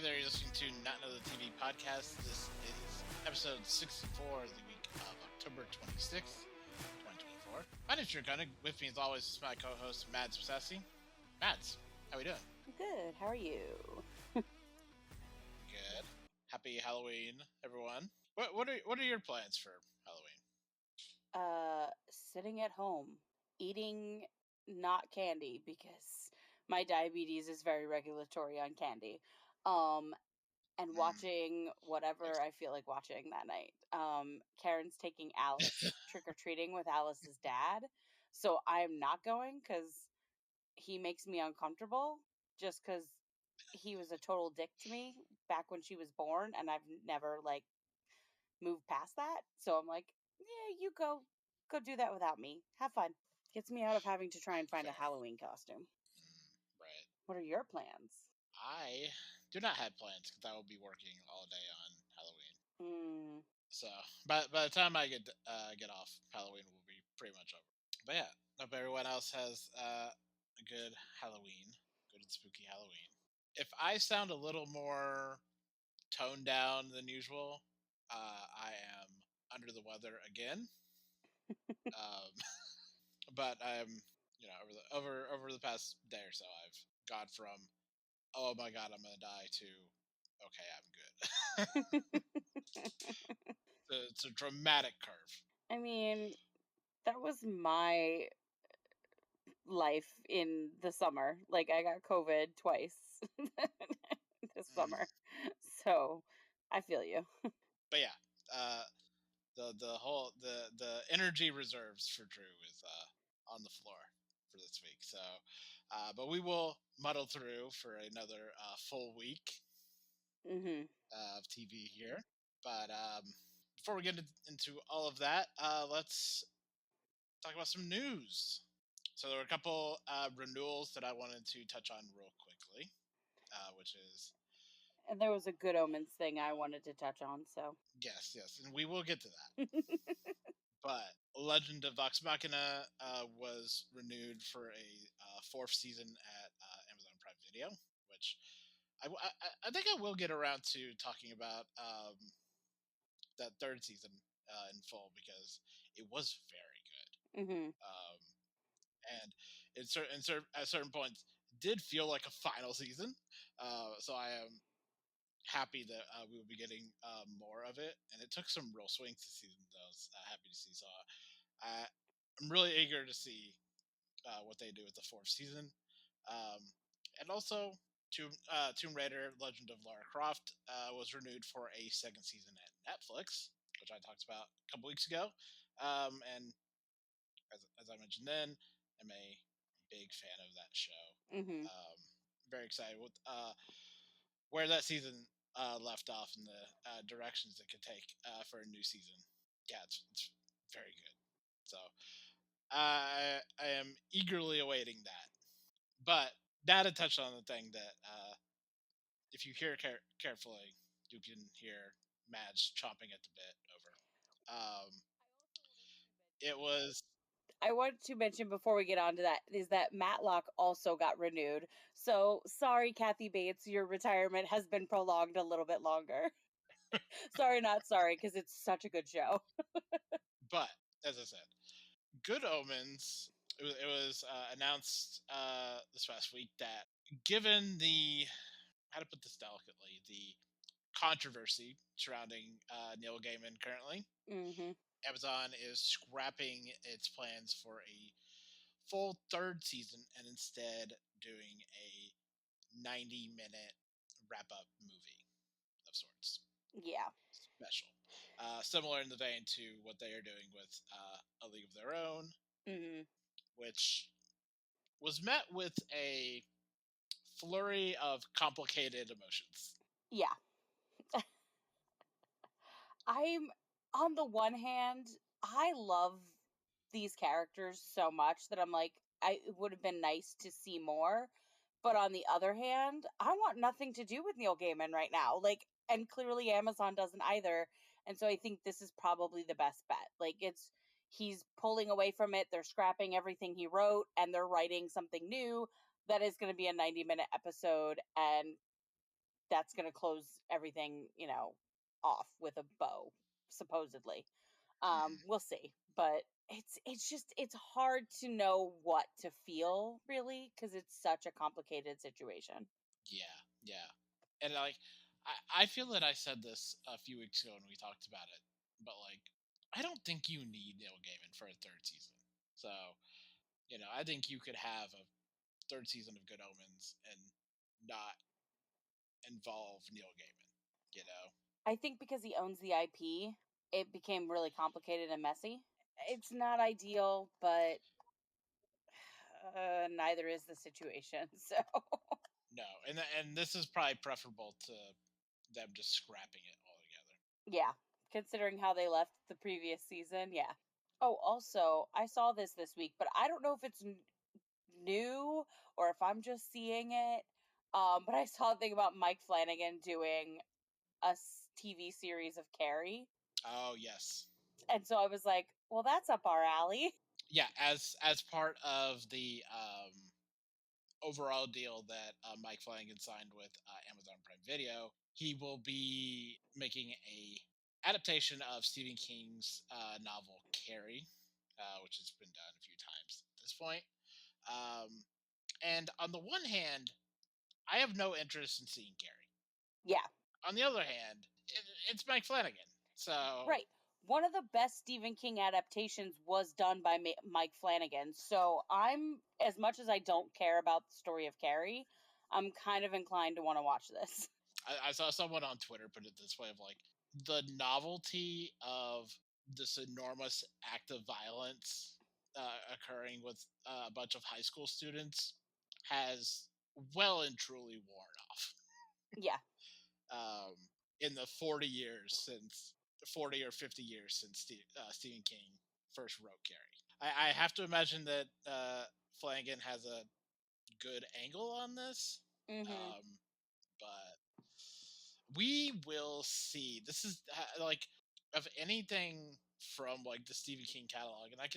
there, you're listening to Not Another TV Podcast. This is episode 64 of the week of October 26th, 2024. My name's Drew Gunnig. With me, as always, is my co-host, Mads Sassy. Mads, how we doing? Good. How are you? Good. Happy Halloween, everyone. What are your plans for Halloween? Sitting at home, eating not candy because my diabetes is very regulatory on candy. And watching whatever I feel like watching that night. Karen's taking Alice trick-or-treating with Alice's dad. So I'm not going because he makes me uncomfortable just because he was a total dick to me back when she was born, and I've never moved past that. So I'm like, yeah, you go do that without me. Have fun. Gets me out of having to try and find Fair. a Halloween costume. Right. What are your plans? I do not have plans because I will be working all day on Halloween. So by the time I get off, Halloween will be pretty much over. But yeah, hope everyone else has a good Halloween, good and spooky Halloween. If I sound a little more toned down than usual, I am under the weather again. But I'm, over the past day or so, I've gone from, oh my god, I'm gonna die, to, okay, I'm good. It's a dramatic curve. I mean, that was my life in the summer. Like, I got COVID twice this summer. So I feel you. But yeah, the energy reserves for Drew is on the floor for this week. So, but we will muddle through for another full week of TV here. But before we get into all of that, let's talk about some news. So there were a couple renewals that I wanted to touch on real quickly, which is. And there was a Good Omens thing I wanted to touch on, so. Yes, and we will get to that. But Legend of Vox Machina was renewed for a fourth season at Amazon Prime Video, which I think I will get around to talking about that third season in full, because it was very good. And at certain points did feel like a final season. So I am happy that we will be getting more of it, and it took some real swings this season that I was happy to see. So I'm really eager to see what they do with the fourth season, and also Tomb Raider: Legend of Lara Croft was renewed for a second season at Netflix, which I talked about a couple weeks ago, and as I mentioned then, I'm a big fan of that show. Very excited with where that season left off and the directions it could take for a new season. Yeah, it's very good. So I am eagerly awaiting that. But Data touched on the thing that if you hear carefully, you can hear Madge chomping at the bit over. It was. I wanted to mention before we get on to that is that Matlock also got renewed. So sorry, Kathy Bates, your retirement has been prolonged a little bit longer. Sorry, not sorry, because it's such a good show. But as I said, Good Omens. It was announced this past week that, given the, how to put this delicately, the controversy surrounding Neil Gaiman currently, Amazon is scrapping its plans for a full third season and instead doing a 90-minute wrap-up movie of sorts. Yeah. Special. Similar in the vein to what they are doing with A League of Their Own, which was met with a flurry of complicated emotions. Yeah. I'm, on the one hand, I love these characters so much that I'm like, it would have been nice to see more. But on the other hand, I want nothing to do with Neil Gaiman right now. And clearly Amazon doesn't either. And so I think this is probably the best bet. He's pulling away from it. They're scrapping everything he wrote and they're writing something new that is going to be a 90-minute episode. And that's going to close everything, off with a bow, supposedly. Mhm. We'll see. But it's hard to know what to feel really because it's such a complicated situation. Yeah, yeah. And like I feel that I said this a few weeks ago when we talked about it, but like I don't think you need Neil Gaiman for a third season. So, I think you could have a third season of Good Omens and not involve Neil Gaiman, you know? I think because he owns the IP, it became really complicated and messy. It's not ideal, but neither is the situation. So, No. And this is probably preferable to them just scrapping it altogether. yeah, considering how they left the previous season, yeah. Oh, also, I saw this week, but I don't know if it's new or if I'm just seeing it. But I saw a thing about Mike Flanagan doing a TV series of Carrie. Oh, yes. And so I was like, well, that's up our alley. Yeah, as part of the overall deal that Mike Flanagan signed with Amazon Prime Video, he will be making a adaptation of Stephen King's novel Carrie, which has been done a few times at this point. Um, and on the one hand, I have no interest in seeing Carrie. Yeah, On the other hand, it's Mike Flanagan, so right. One of the best Stephen King adaptations was done by Mike Flanagan. So I'm, as much as I don't care about the story of Carrie, I'm kind of inclined to want to watch this. I saw someone on Twitter put it this way of like the novelty of this enormous act of violence occurring with a bunch of high school students has well and truly worn off Yeah. um, in the 40 or 50 years since Stephen King first wrote Carrie. I have to imagine that Flanagan has a good angle on this, Mhm. um, but we will see. This is like of anything from like the Stephen King catalog, and I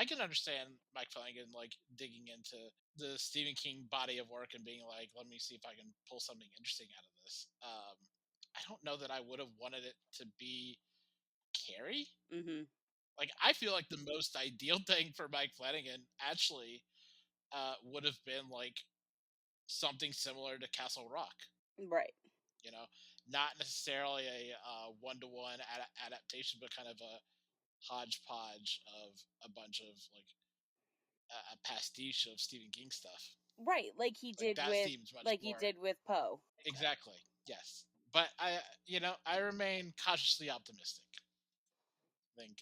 can understand Mike Flanagan like digging into the Stephen King body of work and being like, let me see if I can pull something interesting out of this. I don't know that I would have wanted it to be Carrie. Mhm. Like I feel like the most ideal thing for Mike Flanagan actually would have been like something similar to Castle Rock. Right. You know, not necessarily a one-to-one adaptation, but kind of a hodgepodge of a bunch of like a pastiche of Stephen King stuff. Right, Like that seems much like he more did with Poe. exactly. Yes, but I remain cautiously optimistic. I think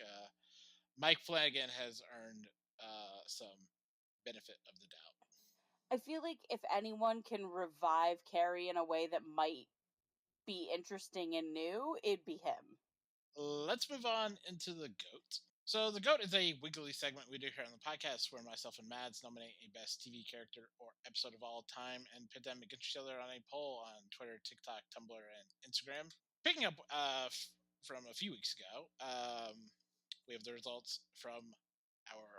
Mike Flanagan has earned some benefit of the doubt. I feel like if anyone can revive Carrie in a way that might be interesting and new, it'd be him. Let's move on into the GOAT. So, the GOAT is a weekly segment we do here on the podcast where myself and Mads nominate a best TV character or episode of all time and pit them against each other on a poll on Twitter, TikTok, Tumblr, and Instagram. Picking up from a few weeks ago, we have the results from our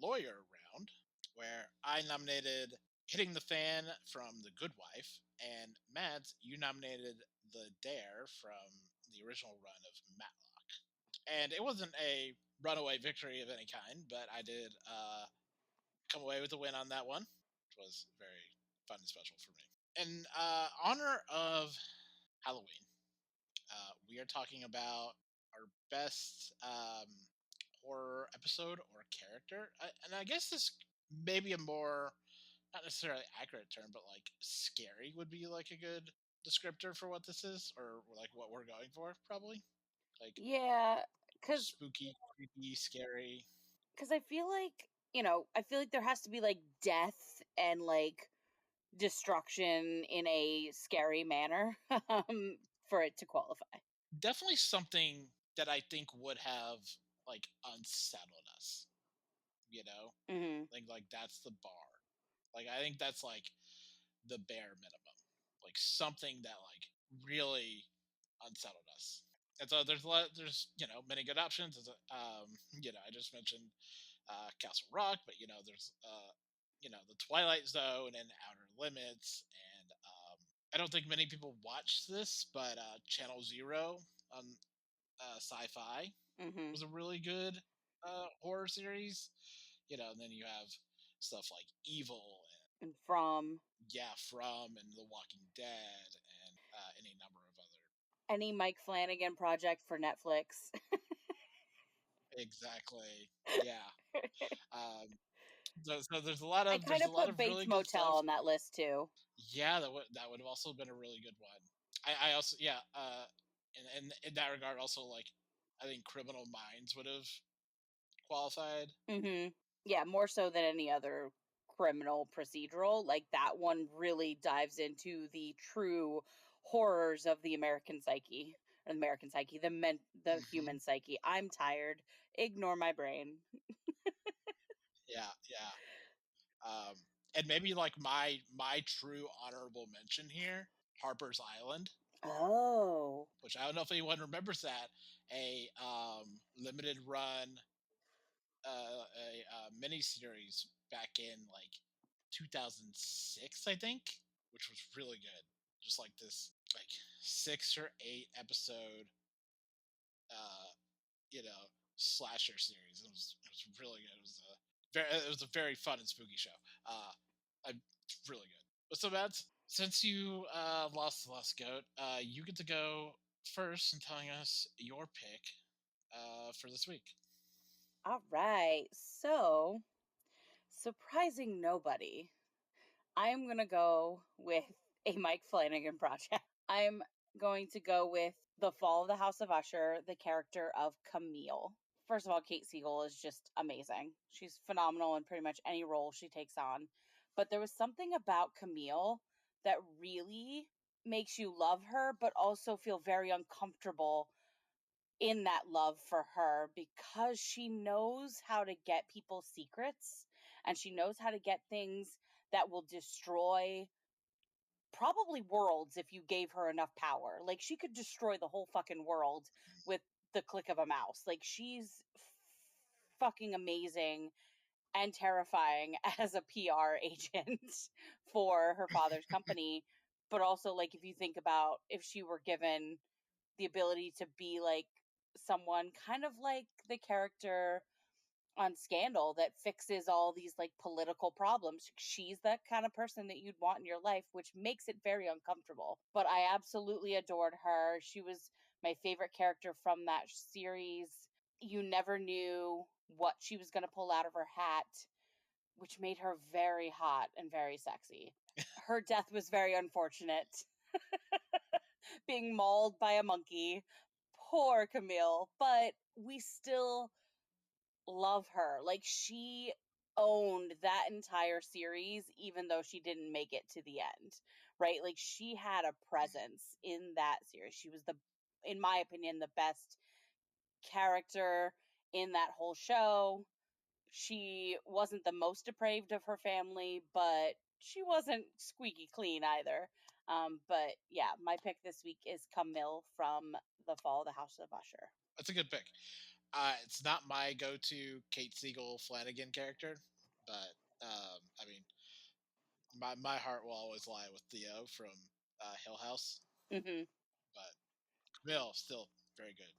lawyer round where I nominated Hitting the Fan from The Good Wife, and Mads, you nominated The Dare from the original run of Matlock. And it wasn't a runaway victory of any kind, but I did come away with a win on that one, which was very fun and special for me. In honor of Halloween, we are talking about our best horror episode or character. And I guess this may be a more, not necessarily accurate term, but like scary would be like a good descriptor for what this is, or like what we're going for, probably. Like Yeah, cuz spooky, creepy, scary. cuz I feel like, I feel like there has to be like death and like destruction in a scary manner for it to qualify. Definitely something that I think would have like unsettled us, you know? Mhm. Like that's the bar. Like I think that's like the bare minimum. Like something that like really unsettled us. And so there's many good options. I just mentioned Castle Rock, but there's the Twilight Zone and Outer Limits, and I don't think many people watch this, but Channel Zero on Sci-Fi Mhm. was a really good horror series. And then you have stuff like Evil and And From yeah, From and The Walking Dead and any number of other. any Mike Flanagan project for Netflix. Exactly. Yeah. Um, so I there's kinda a lot put of really Bates good Motel stuff. on that list too. Yeah, that would have also been a really good one. I also yeah, in that regard also like I think Criminal Minds would have qualified. Mhm. Yeah, more so than any other criminal procedural, like, that one really dives into the true horrors of the American psyche, or the American psyche, the Hmm. human psyche. I'm tired, ignore my brain. Yeah, yeah. Um, and maybe like my true honorable mention here, Harper's Island, Oh. which I don't know if anyone remembers that, a limited run a mini series back in like 2006, I think, which was really good. Just like this, like 6 or 8 episode, uh, you know, slasher series. It was really good. It was a very fun and spooky show. It's really good. But so Matt, since you lost the last goat, you get to go first in telling us your pick for this week. All right. So, surprising nobody, I'm going to go with a Mike Flanagan project. I'm going to go with The Fall of the House of Usher, the character of Camille. First of all, Kate Siegel is just amazing. She's phenomenal in pretty much any role she takes on. But there was something about Camille that really makes you love her, but also feel very uncomfortable in that love for her because she knows how to get people's secrets and she knows how to get things that will destroy probably worlds if you gave her enough power. Like she could destroy the whole fucking world with the click of a mouse. Like she's fucking amazing and terrifying as a PR agent for her father's company. But also like if you think about if she were given the ability to be like someone kind of like the character on Scandal that fixes all these like political problems. She's that kind of person that you'd want in your life, which makes it very uncomfortable. But I absolutely adored her. She was my favorite character from that series. You never knew what she was going to pull out of her hat, which made her very hot and very sexy. Her death was very unfortunate, being mauled by a monkey. Poor Camille, but we still love her. Like she owned that entire series even though she didn't make it to the end. Right? Like she had a presence in that series. She was the in my opinion the best character in that whole show. She wasn't the most depraved of her family, but she wasn't squeaky clean either. But yeah, my pick this week is Camille from The Fall of the House of Usher. That's a good pick. It's not my go-to Kate Siegel Flanagan character, but I mean, my heart will always lie with Theo from Hill House, Hmm. but Camille still very good.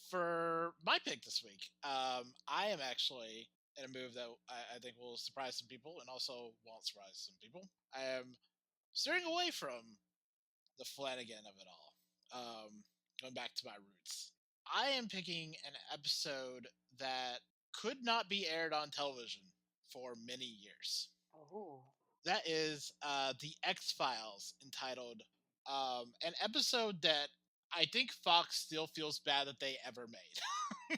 For my pick this week, I am actually in a move that I think will surprise some people and also won't surprise some people. I am steering away from the Flanagan of it all. Going back to my roots. I am picking an episode that could not be aired on television for many years. Oh. That is the X Files, entitled an episode that I think Fox still feels bad that they ever made.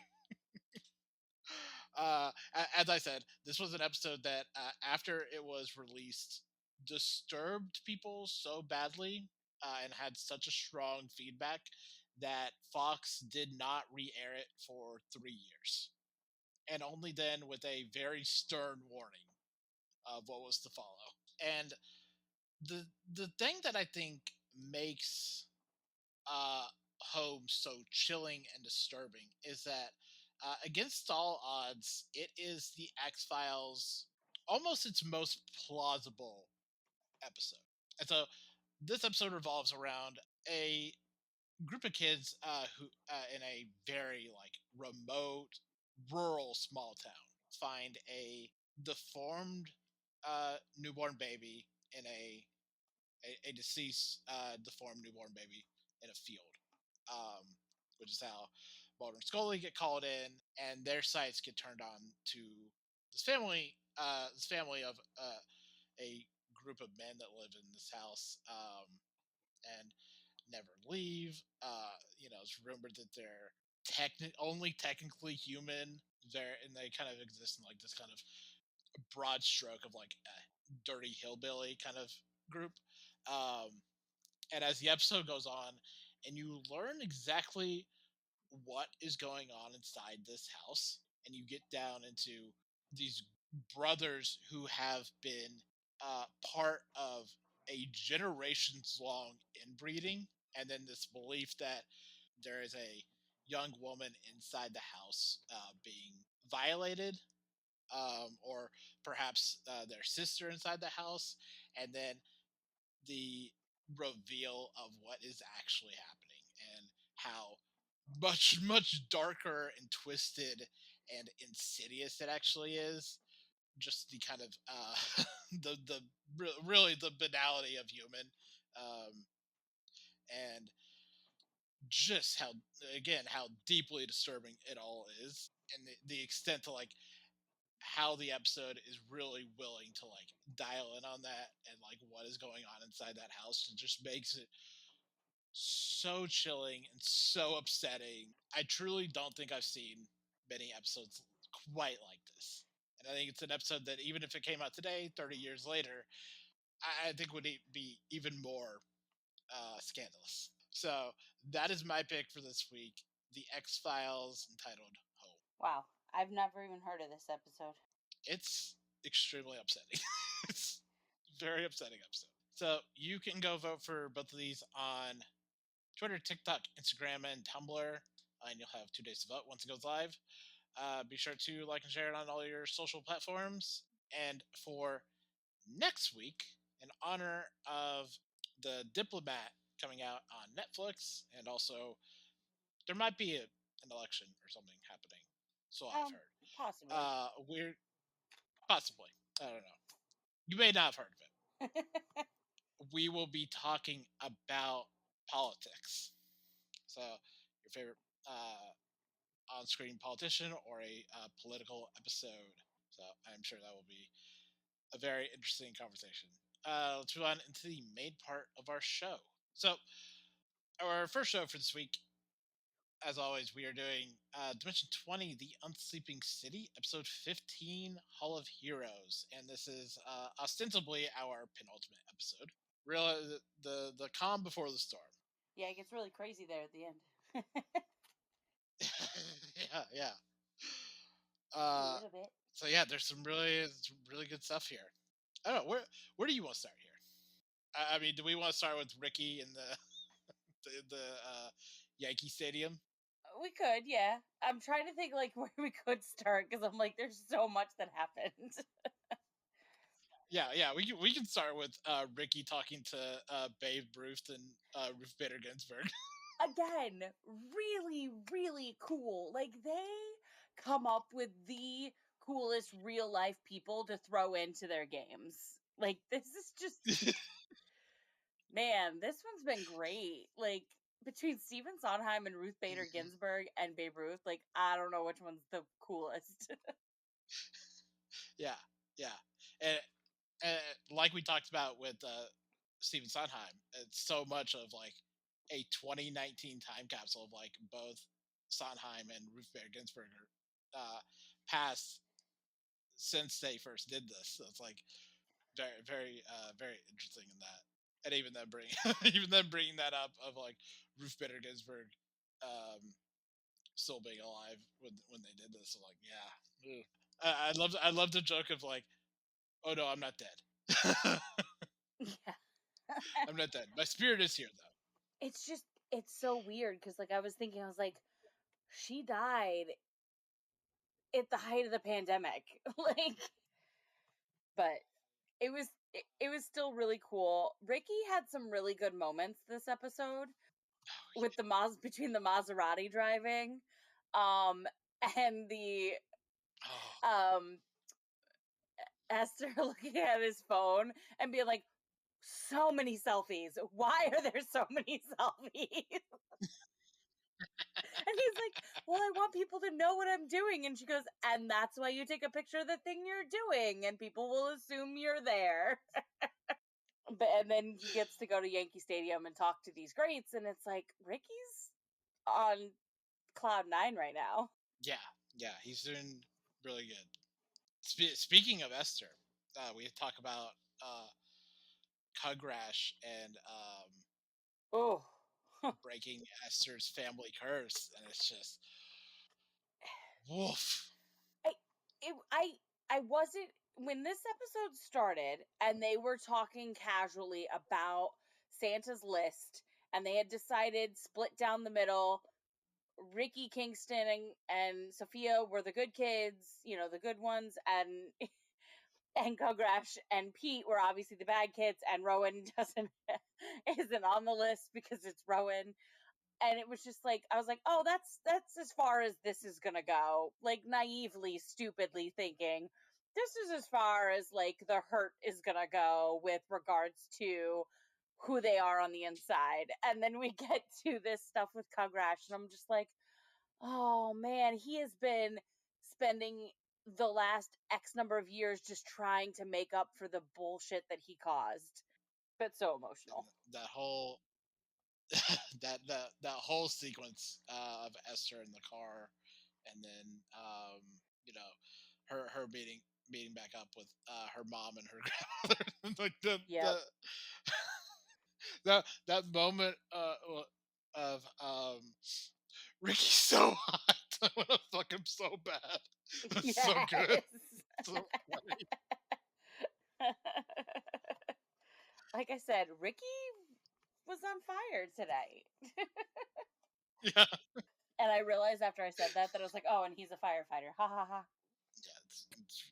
As I said, this was an episode that, after it was released, disturbed people so badly and had such a strong feedback that Fox did not re air it for 3 years. And only then with a very stern warning of what was to follow. And the thing that I think makes uh, home so chilling and disturbing is that, against all odds, it is the X Files almost its most plausible episode. And so this episode revolves around a group of kids who in a very like remote rural small town find a deformed newborn baby in a deceased deformed newborn baby in a field, um, which is how Mulder and Scully get called in, and their sights get turned on to this family of a group of men that live in this house, and never leave. It's rumored that they're only technically human. They kind of exist in like this kind of broad stroke of like a dirty hillbilly kind of group. Um, and as the episode goes on, and you learn exactly what is going on inside this house, and you get down into these brothers who have been part of a generations long inbreeding, and then this belief that there is a young woman inside the house being violated, or perhaps their sister inside the house, and then the reveal of what is actually happening and how much darker and twisted and insidious it actually is. Just the kind of really the banality of human, um, and just how deeply disturbing it all is, and the extent to like how the episode is really willing to like dial in on that and like what is going on inside that house. It just makes it so chilling and so upsetting. I truly don't think I've seen many episodes quite like this. And I think it's an episode that even if it came out today, 30 years later, I think would be even more scandalous. So that is my pick for this week, The X Files, entitled Home. Wow. I've never even heard of this episode. It's extremely upsetting. It's a very upsetting episode. So you can go vote for both of these on Twitter, TikTok, Instagram, and Tumblr, and you'll have 2 days to vote once it goes live. Be sure to like and share it on all your social platforms. And for next week, in honor of The Diplomat coming out on Netflix, and also there might be an election or something happening. So I've heard. Possibly. We're possibly. I don't know. You may not have heard of it. We will be talking about politics. So your favorite on-screen politician or a political episode. So I'm sure that will be a very interesting conversation. Let's move on into the main part of our show. So our first show for this week, as always, we are doing Dimension 20, The Unsleeping City, Episode 15, Hall of Heroes. And this is ostensibly our penultimate episode. Really, the calm before the storm. Yeah, it gets really crazy there at the end. Yeah. A little bit. So yeah, there's some really good stuff here. I don't know where do you want to start here? I mean, do we want to start with Ricky in the the Yankee Stadium? We could, yeah. I'm trying to think like where we could start because I'm like, there's so much that happened. Yeah. We can start with Ricky talking to Babe Ruth and Ruth Bader Ginsburg. Again, really, really cool. Like they come up with the coolest real life people to throw into their games. Like this is just man, this one's been great. Like between Stephen Sondheim and Ruth Bader Ginsburg and Babe Ruth, like I don't know which one's the coolest. Yeah, yeah, and like we talked about with Stephen Sondheim, it's so much of like a 2019 time capsule of like both Sondheim and Ruth Bader Ginsburg passed since they first did this. So it's like very interesting in that, and even them bringing that up of like Ruth Bader Ginsburg still being alive when they did this. So like, yeah, I love the joke of like, oh no, I'm not dead. Yeah. I'm not dead. My spirit is here though. It's so weird because like I was thinking, I was like, she died at the height of the pandemic. Like but it was it was still really cool. Ricky had some really good moments this episode with the between the Maserati driving, um, and the Oh, um Esther looking at his phone and being like, so many selfies. Why are there so many selfies? And he's like, well, I want people to know what I'm doing. And she goes, and that's why you take a picture of the thing you're doing, and people will assume you're there. But and then he gets to go to Yankee Stadium and talk to these greats, and it's like Ricky's on cloud nine right now. yeah, yeah, he's doing really good. Speaking of Esther, we talk about Cugrash and Oh, breaking Esther's family curse, and it's just woof. I I wasn't when this episode started and they were talking casually about Santa's list and they had decided split down the middle. Ricky Kingston and Sophia were the good kids, you know, the good ones, and and Kogrash and Pete were obviously the bad kids, and Rowan doesn't isn't on the list because it's Rowan. And it was just like I was like, oh, that's as far as this is gonna go. Like naively, stupidly thinking this is as far as like the hurt is gonna go with regards to who they are on the inside. And then we get to this stuff with Kogrash, and I'm just like, oh man, he has been spending the last X number of years just trying to make up for the bullshit that he caused. But so And emotional. that whole that whole sequence of Esther in the car, and then you know her meeting back up with her mom and her grandmother, like Yep. that moment of Ricky's so hot. I want to fuck him so bad. That's so good. Yes. So funny. Like I said, Ricky was on fire today. Yeah, And I realized after I said that that I was like, oh, and he's a firefighter. Ha ha ha. yeah,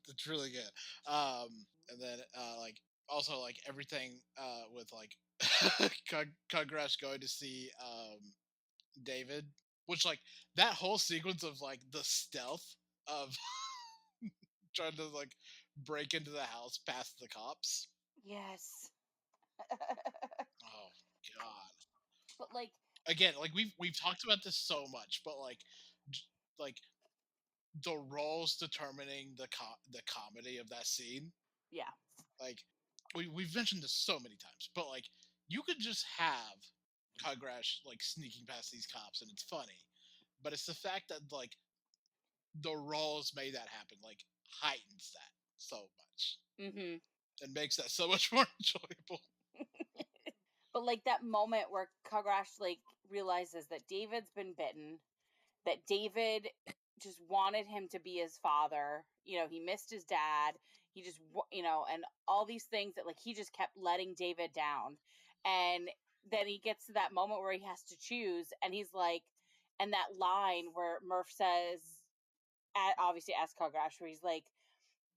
it's really good. And then like also like everything with like Congress going to see David, which like that whole sequence of like the stealth of trying to like break into the house past the cops. Yes. Oh god. But like, Again, like we've talked about this so much, but like j- like the roles determining the comedy of that scene. yeah. Like we've mentioned this so many times, but like you could just have Kagrash like sneaking past these cops and it's funny. But it's the fact that like the roles made that happen, like heightens that so much Hmm. and makes that so much more enjoyable. But like that moment where Kagrash like realizes that David's been bitten, that David just wanted him to be his father. You know, he missed his dad. He just, you know, and all these things that like he just kept letting David down. And then he gets to that moment where he has to choose, and he's like, and that line where Murph says, obviously as Kagrash, where he's like,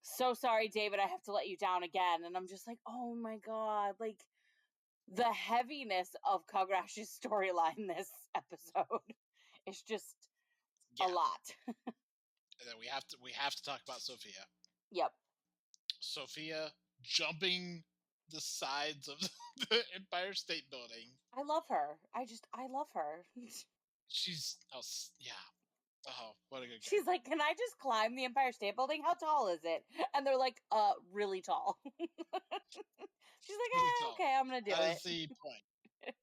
so sorry, David, I have to let you down again. And I'm just like, oh my God, like the heaviness of Kagrash's storyline this episode is just a Yeah, lot. and then we have to talk about Sophia. Yep. Sophia jumping the sides of the Empire State Building. I love her. I love her. She's yeah. Oh, what a good She's character. like, "Can I just climb the Empire State Building? How tall is it?" And they're like, really tall." She's like, Really tall. okay, I'm gonna do That is it." the point.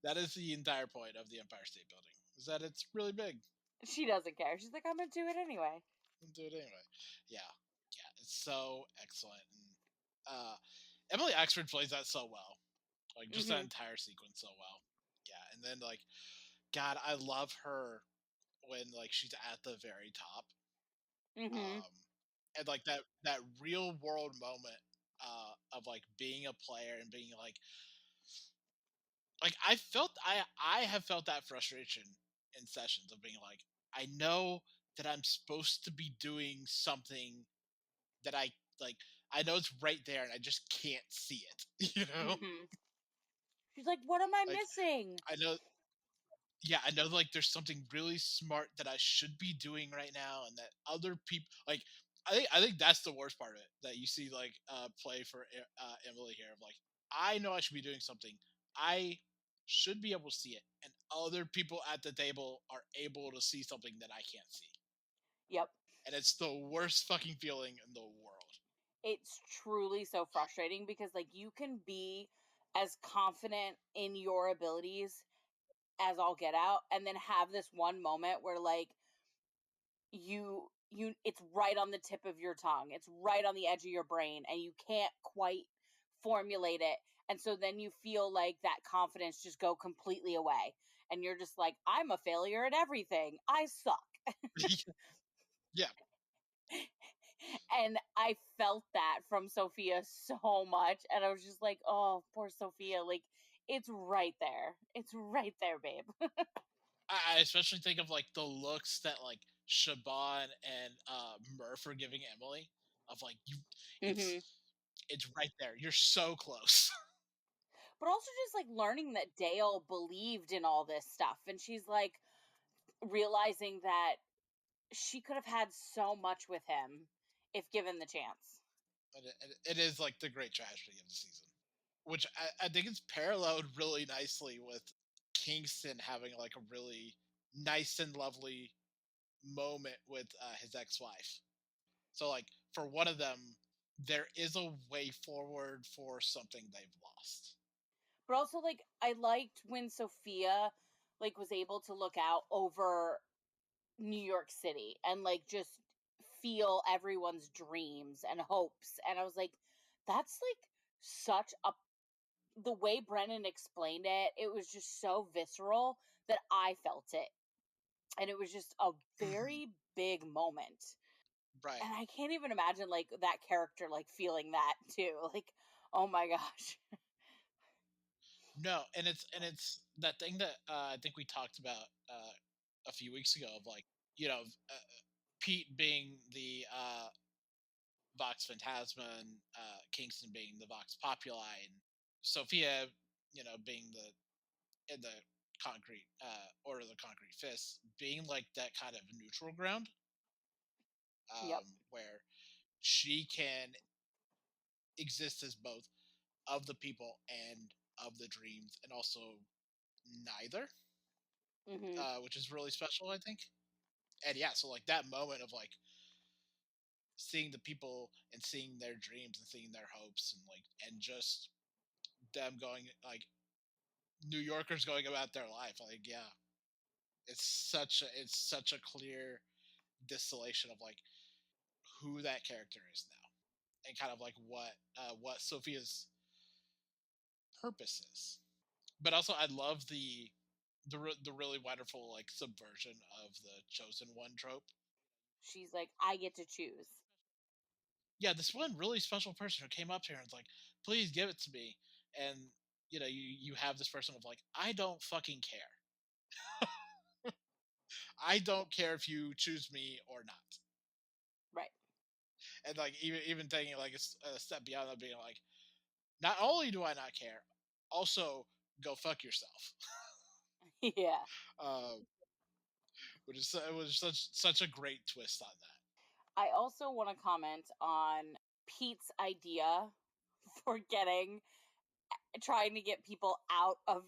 That is the entire point of the Empire State Building. Is that it's really big. She doesn't care. She's like, "I'm gonna do it anyway." We'll do it anyway. Yeah, yeah. It's so excellent. And Emily Axford plays that so well. Like just that Mhm. entire sequence so well. Yeah, and then like God, I love her when like she's at the very top. Mhm. Um, and like that real world moment of like being a player and being like I have felt that frustration in sessions of being like I know that I'm supposed to be doing something that I like I know it's right there and I just can't see it. You know, Mhm. She's like, "What am I like missing?" I know, yeah, I know like there's something really smart that I should be doing right now, and that other people like. I think that's the worst part of it that you see like play for Emily here of like I know I should be doing something. I should be able to see it, and other people at the table are able to see something that I can't see, Yep. and it's the worst fucking feeling in the world. It's truly so frustrating because, like, you can be as confident in your abilities as all get out, and then have this one moment where, like, it's right on the tip of your tongue. It's right on the edge of your brain, and you can't quite formulate it. And so then you feel like that confidence just go completely away. And you're just like, I'm a failure at everything. I suck. Yeah, And I felt that from Sophia so much. And I was just like, oh, poor Sophia. Like, it's right there. It's right there, babe. I especially think of like the looks that like Shaban and Murph are giving Emily of like you, Hmm. it's right there. You're so close. But also just like learning that Dale believed in all this stuff. And she's like realizing that she could have had so much with him if given the chance. But it is like the great tragedy of the season, which I think it's paralleled really nicely with Kingston having like a really nice and lovely moment with his ex-wife. So like for one of them, there is a way forward for something they've lost. But also like I liked when Sophia like was able to look out over New York City and like just feel everyone's dreams and hopes. And I was like, that's like such a the way Brennan explained it, it was just so visceral that I felt it. And it was just a Mhm. very big moment. Right. And I can't even imagine like that character like feeling that too. Like, oh my gosh. No, and it's that thing that I think we talked about a few weeks ago of like you know Pete being the Vox Phantasma and Kingston being the Vox Populi and Sophia, being in the concrete Order of the Concrete Fist, being like that kind of neutral ground Yep. where she can exist as both of the people and of the dreams, and also neither, Mhm. which is really special, I think. And yeah, so like that moment of like seeing the people and seeing their dreams and seeing their hopes and like and just them going like New Yorkers going about their life. Like, yeah, it's such a clear distillation of like who that character is now, and kind of like what Sophia's purpose is. But also, I love the really wonderful like subversion of the chosen one trope. She's like, I get to choose. Yeah, this one really special person who came up here and was like, "Please give it to me," and you have this person of like, "I don't fucking care. I don't care if you choose me or not." Right. And like even taking like a step beyond that, being like, not only do I not care, also go fuck yourself. Yeah. uh, which is it was such a great twist on that. I also want to comment on Pete's idea for trying to get people out of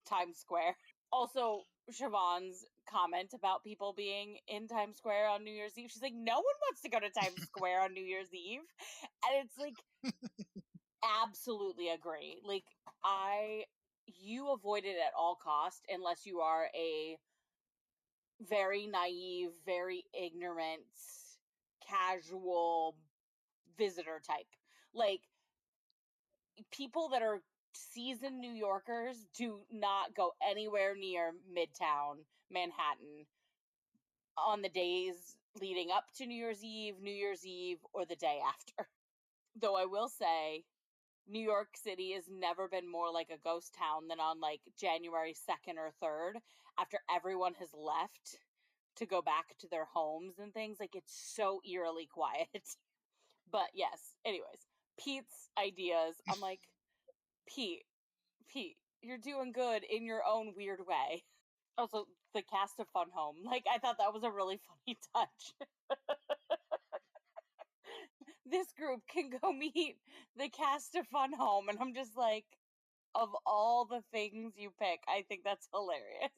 Times Square. Also, Siobhan's comment about people being in Times Square on New Year's Eve. She's like, no one wants to go to Times Square on New Year's Eve. And it's like, absolutely agree. Like, you avoid it at all cost unless you are a very naive, very ignorant, casual visitor type. Like, people that are seasoned New Yorkers do not go anywhere near Midtown Manhattan on the days leading up to New Year's Eve, or the day after. Though I will say, New York City has never been more like a ghost town than on like January 2nd or 3rd after everyone has left to go back to their homes and things. Like, it's so eerily quiet. But yes, anyways, Pete's ideas. I'm like, Pete, you're doing good in your own weird way. Also, the cast of Fun Home. Like, I thought that was a really funny touch. This group can go meet the cast of Fun Home. And I'm just like, of all the things you pick, I think that's hilarious.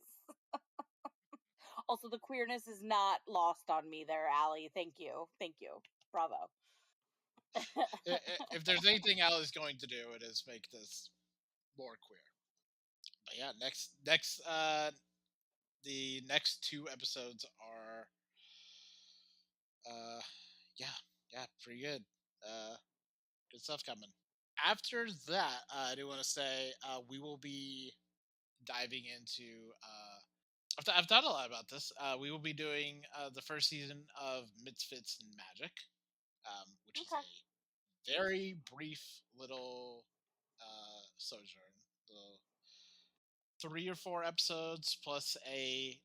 Also, the queerness is not lost on me there, Allie. Thank you. Thank you. Bravo. If there's anything Allie's going to do, it is make this more queer. But yeah, the next two episodes are, uh, yeah, pretty good. Good stuff coming. After that, I do want to say we will be diving into. I've thought a lot about this. We will be doing the first season of Misfits and Magic, which is Okay. a very brief little sojourn. Little 3 or 4 episodes plus a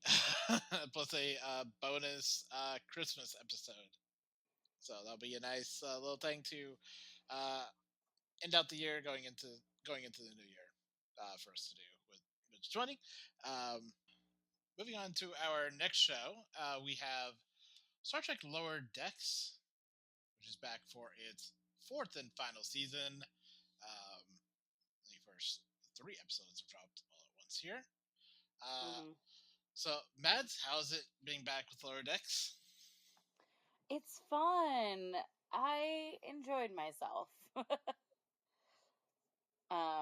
plus a bonus Christmas episode. So that'll be a nice little thing to uh, end out the year, going into the new year for us to do with Midge 20. Moving on to our next show, we have Star Trek Lower Decks, which is back for its fourth and final season. The first 3 episodes have dropped all at once here. Mm-hmm. So, Mads, how's it being back with Lower Decks? It's fun. I enjoyed myself.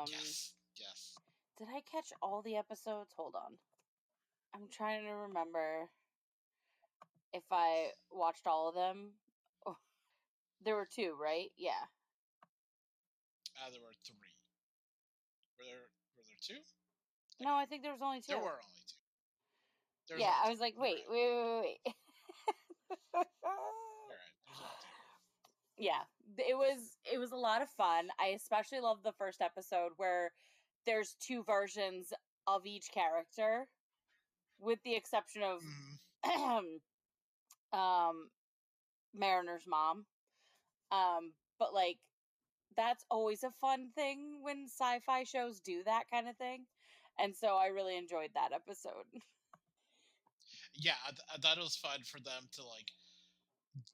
Yes, yes. Did I catch all the episodes? Hold on. I'm trying to remember if I watched all of them. Oh, there were 2, right? Yeah. There were 3. Were there 2? No, I think there was only 2. There were only 2. There was Yeah, only I 2. was like, You're wait, right. wait, wait, wait. You're right. There's only 2. Yeah, it was a lot of fun. I especially love the first episode where there's 2 versions of each character, with the exception of Mm-hmm. um Mariner's mom. But like that's always a fun thing when sci-fi shows do that kind of thing. And so I really enjoyed that episode. Yeah, I thought it was fun for them to like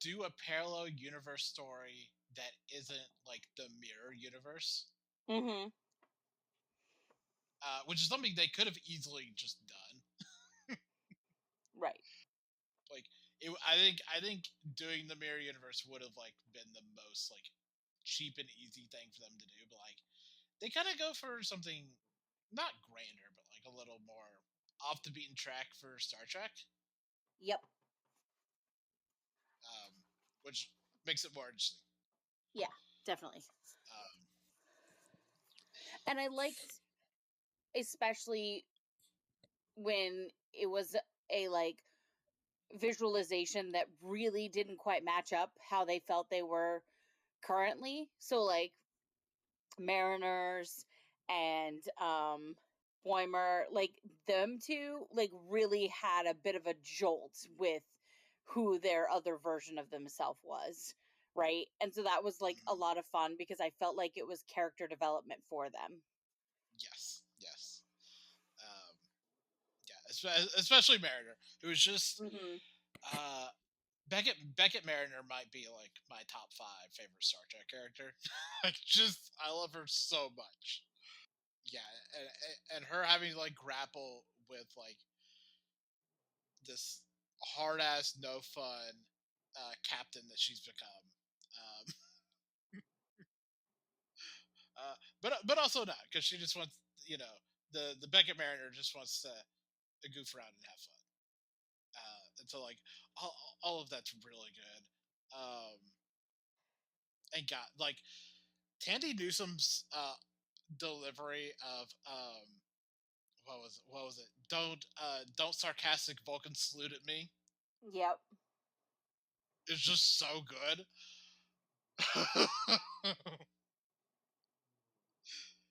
do a parallel universe story that isn't like the mirror universe, Mhm. which is something they could have easily just done. Right. Like, I think doing the mirror universe would have like been the most like cheap and easy thing for them to do, but like they kind of go for something not grander, but like a little more off the beaten track for Star Trek, Yep. which makes it more interesting. Yeah, definitely. Um, And I liked especially when it was a like visualization that really didn't quite match up how they felt they were currently. So like Mariners and Boimer, like them two like really had a bit of a jolt with who their other version of themselves was, right? And so that was like a mhm. lot of fun because I felt like it was character development for them. Yes, yes, um, yeah. Especially Mariner, who was just Mhm. uh, Beckett Mariner might be like my top 5 favorite Star Trek character. Like, just I love her so much. Yeah, and her having to like grapple with like this hard ass no fun captain that she's become. Um, but also not, because she just wants, the Beckett Mariner just wants to goof around and have fun. And so like all of that's really good. And got like Tandy Newsom's delivery of what was it? Don't sarcastic Vulcan salute at me. Yep. It's just so good.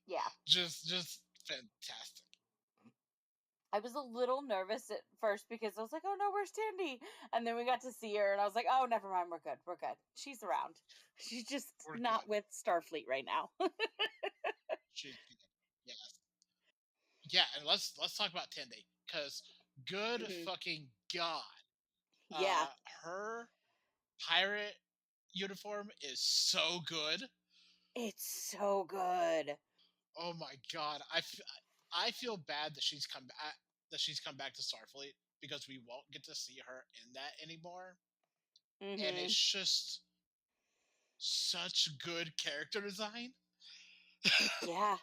Yeah. just fantastic. I was a little nervous at first because I was like, "Oh no, where's Tandy?" And then we got to see her, and I was like, "Oh, never mind, we're good, we're good. She's around." She's just We're not good. with Starfleet right now. She's good. Yes. Yeah, and let's talk about Tendi because good Mhm. fucking god, Yeah, her pirate uniform is so good. it's so good. Oh my god, I feel bad that she's come back to Starfleet because we won't get to see her in that anymore, and it's Mhm. just such good character design. Yeah.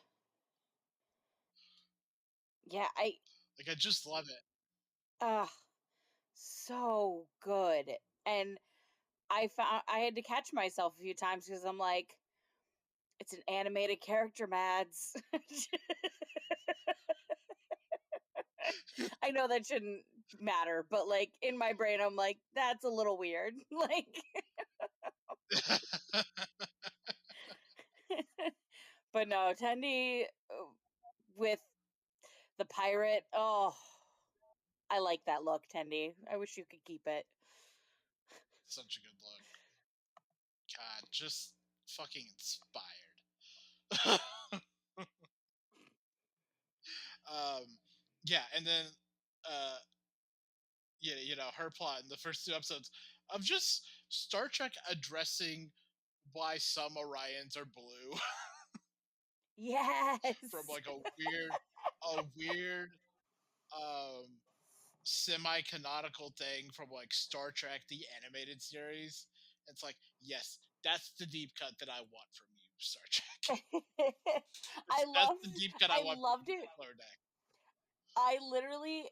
Yeah, Like I just love it. ugh, so good. And I had to catch myself a few times because I'm like, it's an animated character, Mads. I know that shouldn't matter, but like in my brain, I'm like, that's a little weird. Like, but no, Tendi with the pirate. Oh, I like that look, Tendi. I wish you could keep it. Such a good look. God, just fucking inspired. um, yeah, and then uh, yeah, her plot in the first two episodes of just Star Trek addressing why some Orions are blue from Yes. like a weird um semi-canonical thing from like Star Trek the animated series. It's like, yes, that's the deep cut that I want from you, Star Trek. I That's love the deep cut I I want from loved you, it. Lower Deck. I literally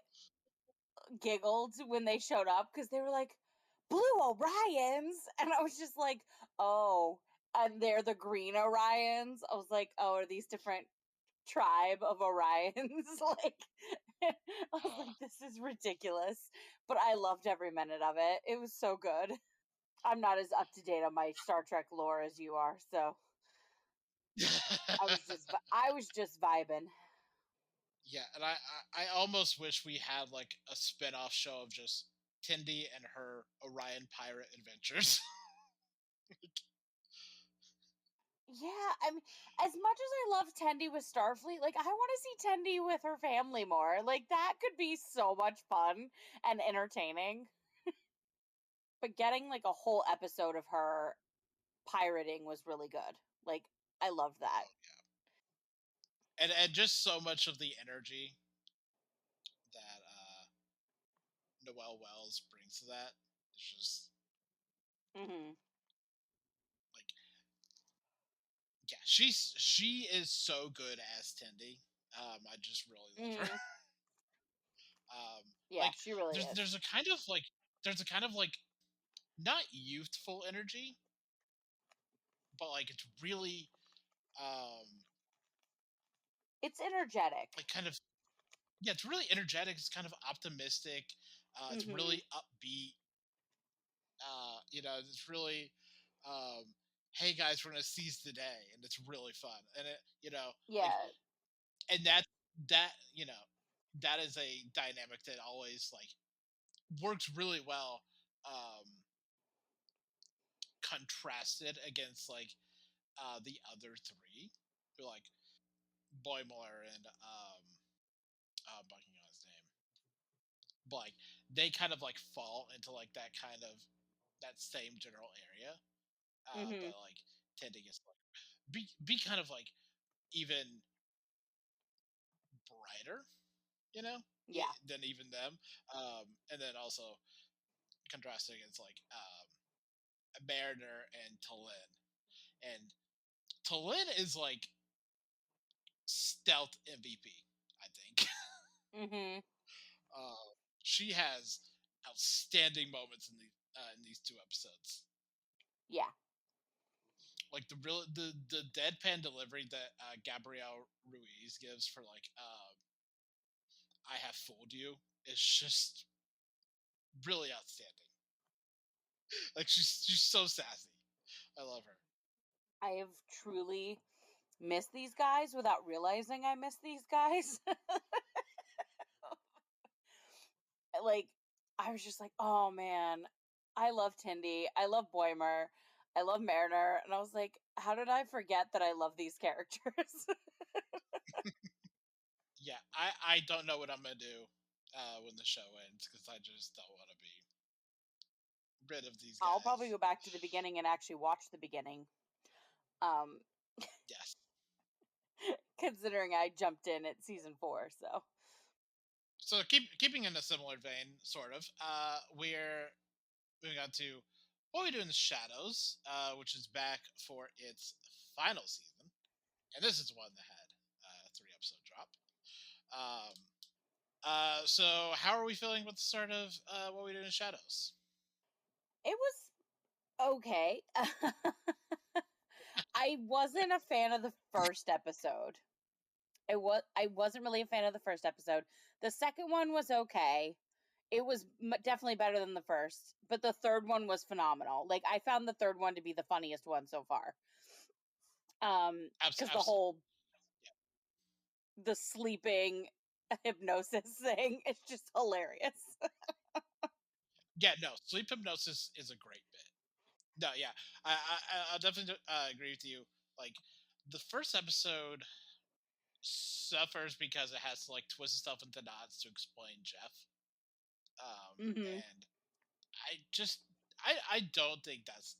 giggled when they showed up because they were like, "Blue Orions," and I was just like, "Oh," and they're the green Orions. I was like, "Oh, are these different tribe of Orions?" Like, I was Uh, like, "This is ridiculous," but I loved every minute of it. It was so good. I'm not as up to date on my Star Trek lore as you are, so I was just vibing. yeah, and I almost wish we had like a spin-off show of just Tindy and her Orion pirate adventures. Yeah, I mean, as much as I love Tendi with Starfleet, like I want to see Tendi with her family more. Like that could be so much fun and entertaining. But getting like a whole episode of her pirating was really good. Like I love that. Oh yeah, and just so much of the energy that Noelle Wells brings to that is just Mhm. like, yeah, she is so good as Tindy. I just really love her. Mhm. Yeah, Like she really there's is. there's a kind of like there's a kind of like not youthful energy, but like it's really um It's energetic. like kind of, yeah, it's really energetic. It's kind of optimistic. It's Mhm. really upbeat. It's really, um, hey guys, we're gonna seize the day, and it's really fun. And it, like, Yeah. and that is a dynamic that always like works really well, um, contrasted against like the other three, who like Boimler and blanking on his name, but like they kind of like fall into like that same general area, Mhm. but like tending is like be kind of like even brighter, you know, Yeah. than even them, and then also contrasting against like Mariner and Talin, and Talin is like stealth MVP, I think. Mhm. uh, she has outstanding moments in these two episodes. Yeah. Like the deadpan delivery that Gabrielle Ruiz gives for like "I have fooled you" is just really outstanding. Like she's so sassy. I love her. I have truly missed these guys without realizing I miss these guys. Like I was just like, "Oh man, I love Tindy. I love Boimer. I love Mariner, and I was like, how did I forget that I love these characters? Yeah, I don't know what I'm gonna do when the show ends because I just don't want to be rid of these I'll probably guys. go back to the beginning and actually watch the beginning. Um, Yes. considering I jumped in at season 4, so So keeping in a similar vein, sort of, we're moving on to what we do in the shadows, which is back for its final season, and this is one that had a 3 episode drop. Um, so how are we feeling with the start of what we do in the shadows? it was okay. I wasn't a fan of the first episode. I wasn't really a fan of the first episode. The second one was okay. It was definitely better than the first, but the third one was phenomenal. Like I found the third one to be the funniest one so far. Cuz the Absolutely. whole the sleeping hypnosis thing is just hilarious. Yeah, no, sleep hypnosis is a great bit. No, yeah, I'll definitely agree with you. Like the first episode suffers because it has to like twist itself into knots to explain Jeff. Mhm. And I just I don't think that's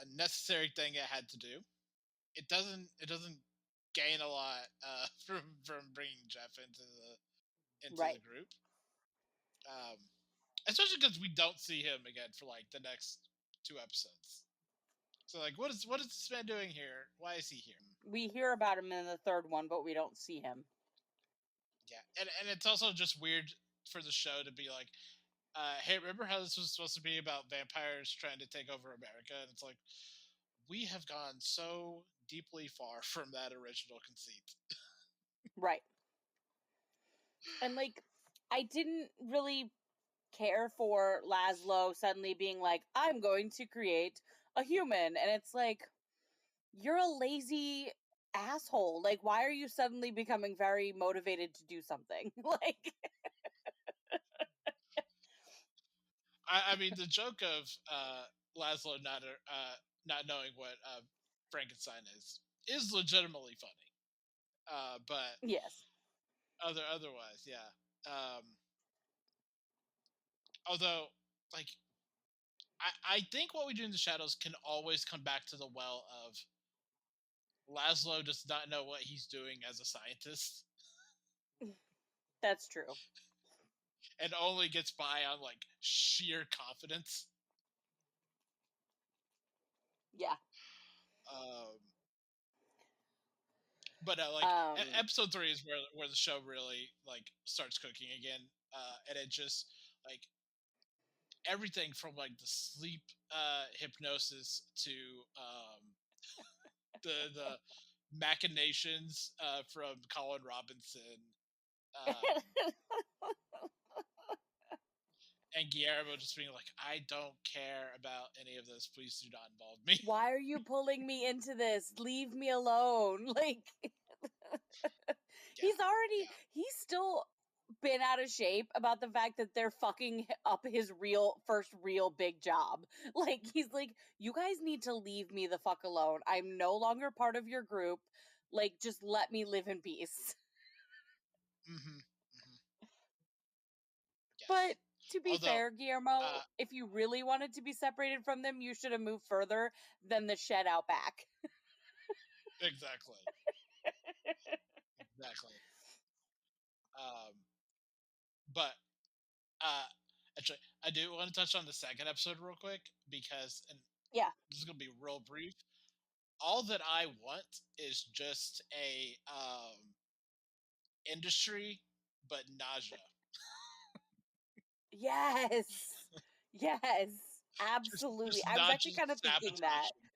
a necessary thing it had to do. It doesn't gain a lot from bringing Jeff into the Right. group. Um, Especially because we don't see him again for like the next 2 episodes. So like, what is this man doing here? Why is he here? We hear about him in the third one, but we don't see him. Yeah, and it's also just weird for the show to be like, hey, remember how this was supposed to be about vampires trying to take over America? And it's like, we have gone so deeply far from that original conceit. Right. And like I didn't really care for Laszlo suddenly being like, I'm going to create a human. And it's like, you're a lazy asshole. Like, why are you suddenly becoming very motivated to do something? Like, I mean, the joke of Laszlo not knowing what Frankenstein is legitimately funny. But yes. otherwise, yeah. Um, Although, like, I think what we do in the shadows can always come back to the well of Laszlo does not know what he's doing as a scientist That's true. and only gets by on like sheer confidence. Yeah. Um, but like Um, episode 3 is where the show really like starts cooking again, and it just like everything from like the sleep hypnosis to the machinations from Colin Robinson. Um, and Guillermo just being like, I don't care about any of this. Please do not involve me. why are you pulling me into this? Leave me alone. Like, Yeah, yeah. he's still been out of shape about the fact that they're fucking up his real first real big job. Like he's like, you guys need to leave me the fuck alone. I'm no longer part of your group. Like just let me live in peace. Hmm. Hmm. But Yes. to be Although, fair, Guillermo, uh, if you really wanted to be separated from them, you should have moved further than the shed out back. exactly, exactly. Um, but uh, actually, I do want to touch on the second episode real quick because, and Yeah. this is gonna be real brief. All that I want is just a industry, but nausea. Yes. Yes. Absolutely. Just I was not actually just kind of thinking that. sabotaging.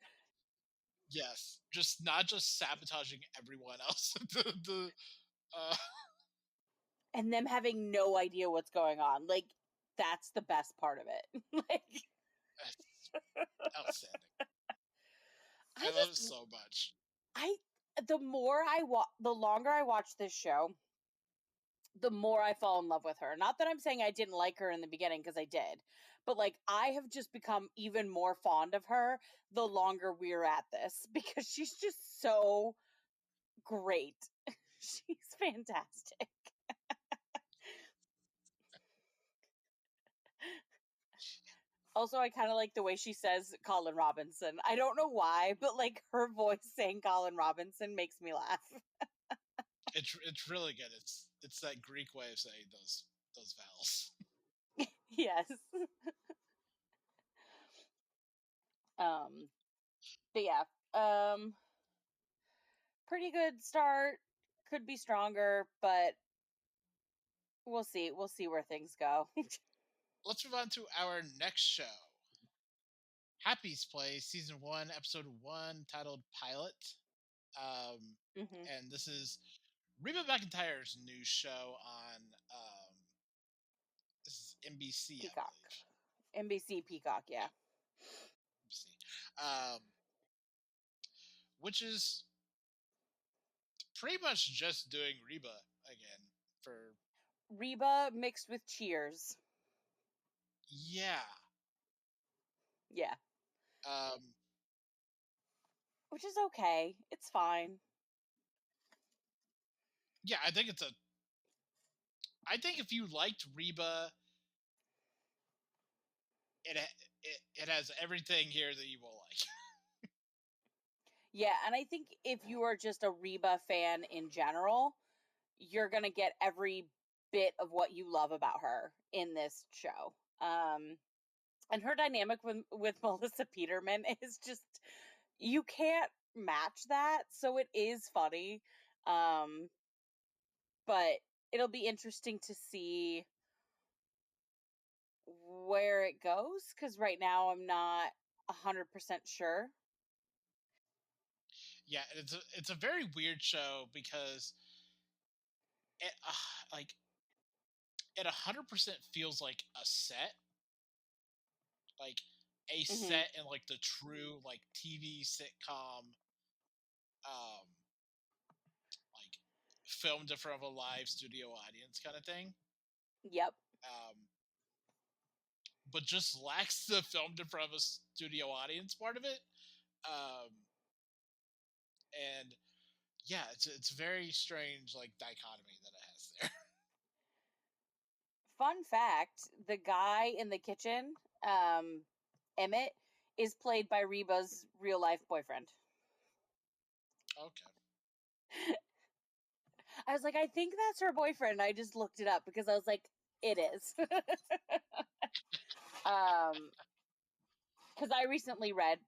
Yes, just not just sabotaging everyone else. The And them having no idea what's going on. Like, that's the best part of it. Like, That's outstanding. I I love it just, so much. I, the more I watch, the longer I watch this show, the more I fall in love with her. Not that I'm saying I didn't like her in the beginning, because I did, but like I have just become even more fond of her the longer we're at this because she's just so great. She's fantastic. Also, I kind of like the way she says Colin Robinson. I don't know why, but like her voice saying Colin Robinson makes me laugh. It's really good. It's that Greek way of saying those vowels. Yes. Um but yeah. Um Pretty good start. Could be stronger, but we'll see. We'll see where things go. Let's move on to our next show. Happy's Place, season 1, episode 1, titled Pilot. Um, hmm and this is Reba McEntire's new show on this is NBC, I Peacock. believe. NBC Peacock, Yeah, yeah. NBC. Which is pretty much just doing Reba again for Reba mixed with Cheers. yeah. Yeah. Um, Which is okay. It's fine. yeah, I think if you liked Reba, it has everything here that you will like. Yeah, and I think if you are just a Reba fan in general, you're going to get every bit of what you love about her in this show. And her dynamic with Melissa Peterman is just, you can't match that, so it is funny. Um but it'll be interesting to see where it goes, cuz right now I'm not 100% sure. Yeah, it's a very weird show because it like it 100% feels like a set, like a Mhm. set in like the true like TV sitcom, um, like filmed in front of a live studio audience kind of thing. Yep. Um, but just lacks the filmed in front of a studio audience part of it. Um, and yeah, it's very strange like dichotomy that it has there. Fun fact, the guy in the kitchen, um Emmett, is played by Reba's real life boyfriend. Okay, I was like, I think that's her boyfriend. I just looked it up because I was like, it is. um because I recently read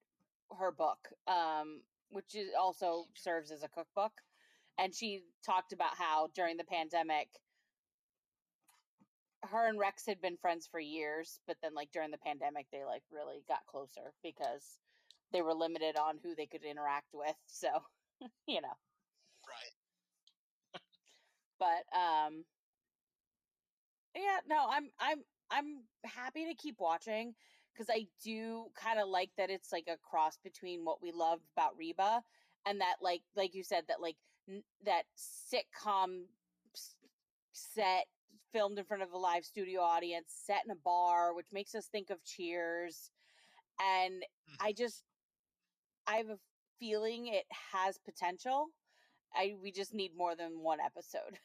her book, which is also serves as a cookbook. And she talked about how during the pandemic, her and Rex had been friends for years, but then like during the pandemic, they like really got closer because they were limited on who they could interact with. So, you know, right. but yeah, no, I'm happy to keep watching because I do kind of like that it's like a cross between what we love about Reba and that like you said that like that sitcom s- set filmed in front of a live studio audience set in a bar, which makes us think of Cheers. And I Mhm. just I have a feeling it has potential. I We just need more than one episode.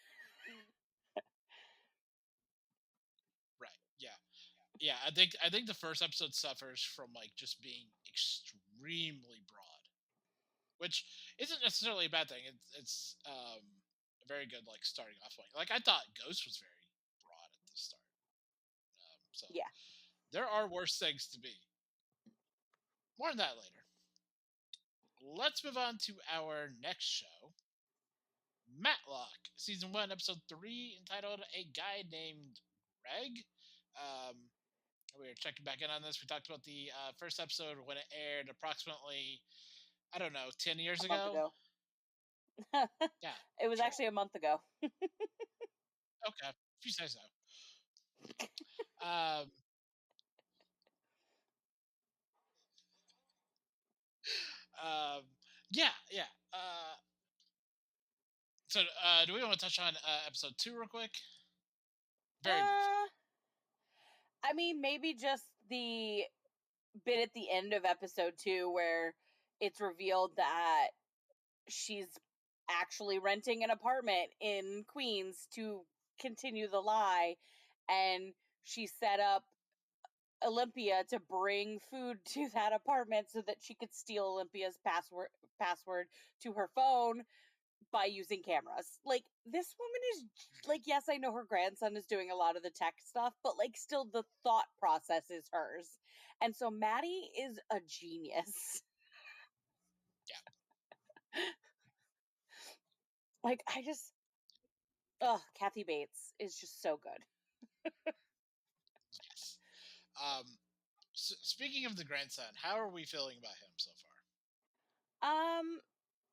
Right. Yeah. Yeah, I think the first episode suffers from like just being extremely broad, which isn't necessarily a bad thing. It's a very good like starting off point. Like I thought Ghost was very broad at the start, so Yeah. there are worse things to be. More on that later. Let's move on to our next show, Matlock, season 1, episode 3, entitled "A Guy Named Greg." Um, we were checking back in on this. We talked about the first episode when it aired approximately, I don't know, 10 years A month ago. ago. Yeah, It was sure. actually a month ago. Okay, if you say so. Um, yeah, yeah. So, do we want to touch on episode 2 real quick? Very briefly. Uh, I mean, maybe just the bit at the end of episode 2 where it's revealed that she's actually renting an apartment in Queens to continue the lie, and she set up Olympia to bring food to that apartment so that she could steal Olympia's password to her phone by using cameras. Like, this woman is like, yes, I know her grandson is doing a lot of the tech stuff, but like, still the thought process is hers. And so Maddie is a genius. Yeah. Like, I just, oh, Kathy Bates is just so good. Yes. Speaking of the grandson, how are we feeling about him so far? Um,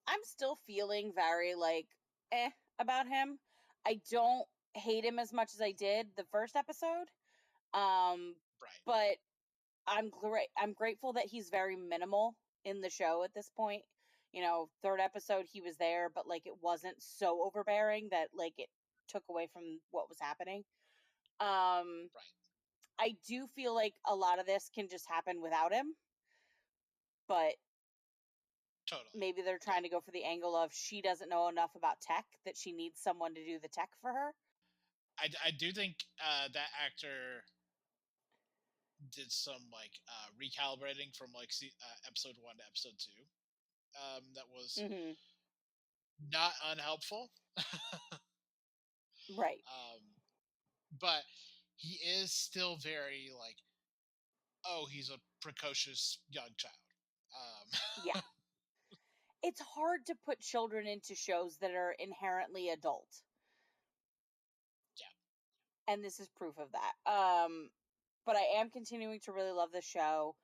I'm still feeling very like about him. I don't hate him as much as I did the first episode. Um, Right. but I'm grateful that he's very minimal in the show at this point. You know, third episode he was there, but like it wasn't so overbearing that like it took away from what was happening. Um, Right. I do feel like a lot of this can just happen without him, but Totally. maybe they're Yeah. trying to go for the angle of she doesn't know enough about tech that she needs someone to do the tech for her. I do think that actor did some like recalibrating from like episode 1 to episode 2. That was Mhm. not unhelpful. Right. But he is still very like, oh, he's a precocious young child. Yeah. It's hard to put children into shows that are inherently adult, Yeah. and this is proof of that. But I am continuing to really love the show.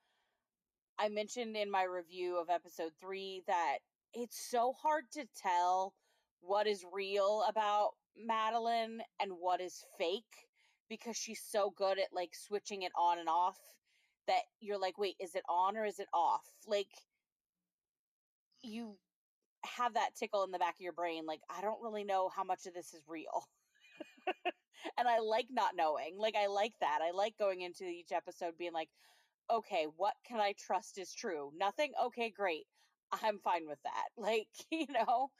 I mentioned in my review of episode 3 that it's so hard to tell what is real about Madeline and what is fake because she's so good at like switching it on and off that you're like, wait, is it on or is it off? Like, you have that tickle in the back of your brain, like, I don't really know how much of this is real. And I like not knowing. Like, I like that. I like going into each episode being like, okay, what can I trust is true? Nothing? Okay, great. I'm fine with that. Like, you know?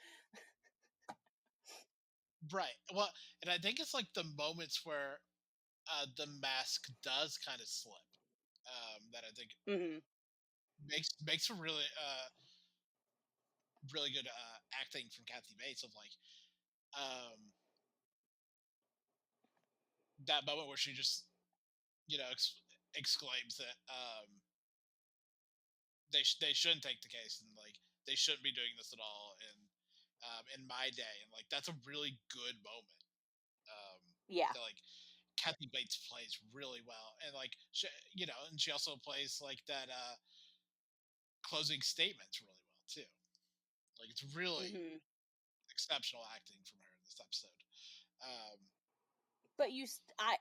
Right. Well, and I think it's like the moments where the mask does kind of slip. That I think Hmm. makes a really really good acting from Kathy Bates of like um, that moment where she just exclaims that they shouldn't take the case and like they shouldn't be doing this at all in my day, and like that's a really good moment Yeah. that like Kathy Bates plays really well, and like and she also plays like that closing statements really well too. Like it's really Hmm. exceptional acting from her in this episode. Um, But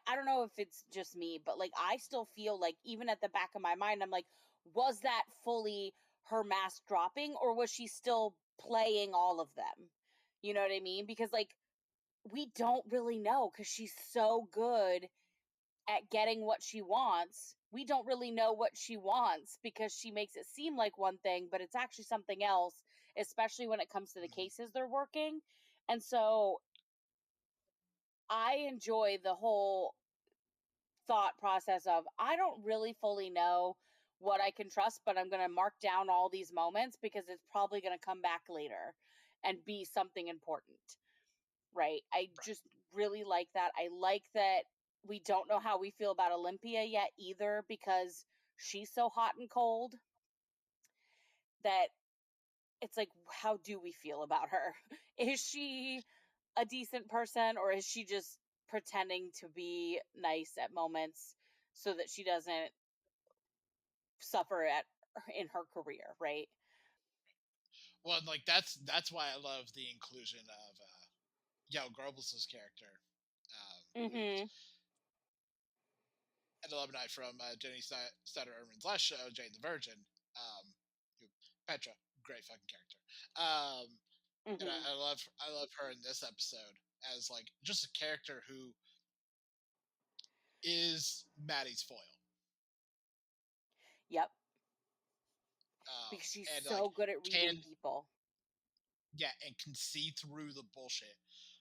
I don't know if it's just me, but like I still feel like even at the back of my mind, I'm like, was that fully her mask dropping or was she still playing all of them? You know what I mean? Because like we don't really know because she's so good at getting what she wants. We don't really know what she wants because she makes it seem like one thing, but it's actually something else, especially when it comes to the mhm, cases they're working. And so I enjoy the whole thought process of I don't really fully know what I can trust, but I'm going to mark down all these moments because it's probably going to come back later and be something important. Right. I right. just really like that. I like that we don't know how we feel about Olympia yet either because she's so hot and cold that it's like, how do we feel about her? Is she a decent person or is she just pretending to be nice at moments so that she doesn't suffer at in her career, right? Well, and like that's why I love the inclusion of Yao Grobel's character, who's Mhm. an alumni from Jenny Snyder Irwin's last show, Jane the Virgin. Who, Petra, great fucking character. Um, and Mhm. I love her in this episode as like just a character who is Maddie's foil. Yep, because she's And like so good at can reading people. yeah, and can see through the bullshit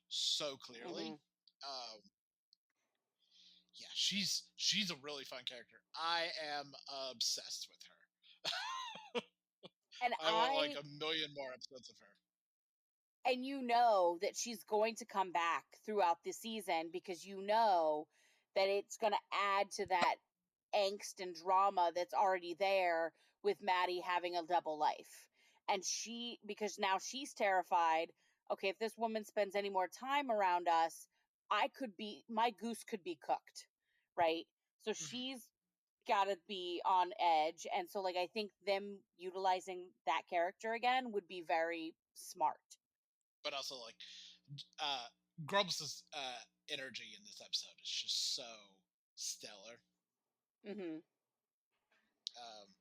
so clearly. Mhm. Um, yeah, she's a really fun character. I am obsessed with her. And I want like I a million more episodes of her. and you know that she's going to come back throughout the season because you know that it's going to add to that angst and drama that's already there with Maddie having a double life. And she, because now she's terrified, okay, if this woman spends any more time around us, my goose could be cooked, right? So Mhm. she's got to be on edge. And so, like, I think them utilizing that character again would be very smart. But also like uh Grumps' energy in this episode is just so stellar. Hmm.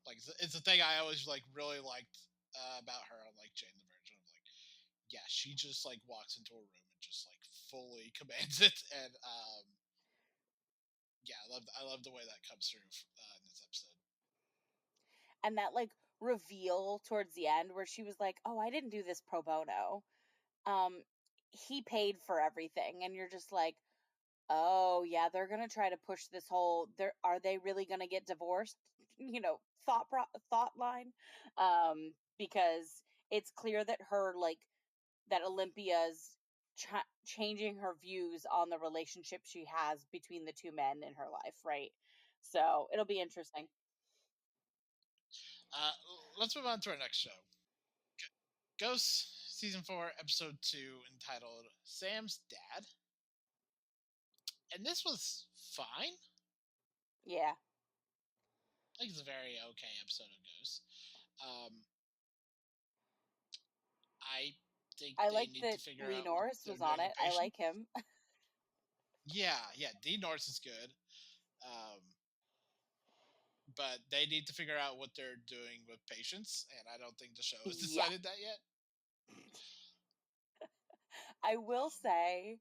Like it's a thing I always like really liked about her on like Jane the Virgin. I'm like, yeah, she just like walks into a room and just like fully commands it, and yeah, I love the way that comes through in this episode. And that like reveal towards the end where she was like, "Oh, I didn't do this pro bono. Um, he paid for everything." And you're just like, "Oh, yeah, they're gonna try to push this whole. Are they really gonna get divorced?" Thought line, because it's clear that that Olympia's changing her views on the relationship she has between the two men in her life, right? So it'll be interesting. Uh, let's move on to our next show, Ghosts, season 4, episode 2, entitled "Sam's Dad." And this was fine. Yeah, I think it's a very okay episode of Ghosts. Um, I think I they like need to that figure Lee out what Norris they're was on doing with it. I patients. like him. Yeah, yeah, Dean Norris is good. Um, but they need to figure out what they're doing with patients, and I don't think the show has Yeah. decided that yet. I will Um, say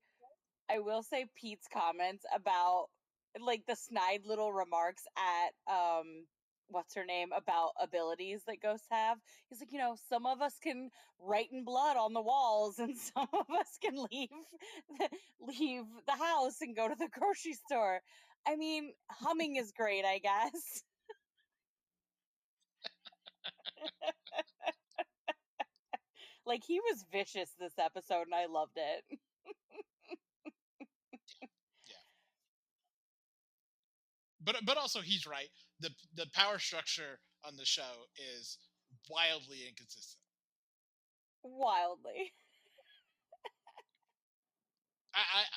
I will say Pete's comments about like the snide little remarks at what's her name about abilities that ghosts have. He's like, some of us can write in blood on the walls and some of us can leave the house and go to the grocery store. I mean, humming is great, I guess. Like he was vicious this episode and I loved it. yeah, but also he's right. The power structure on the show is wildly inconsistent. Wildly.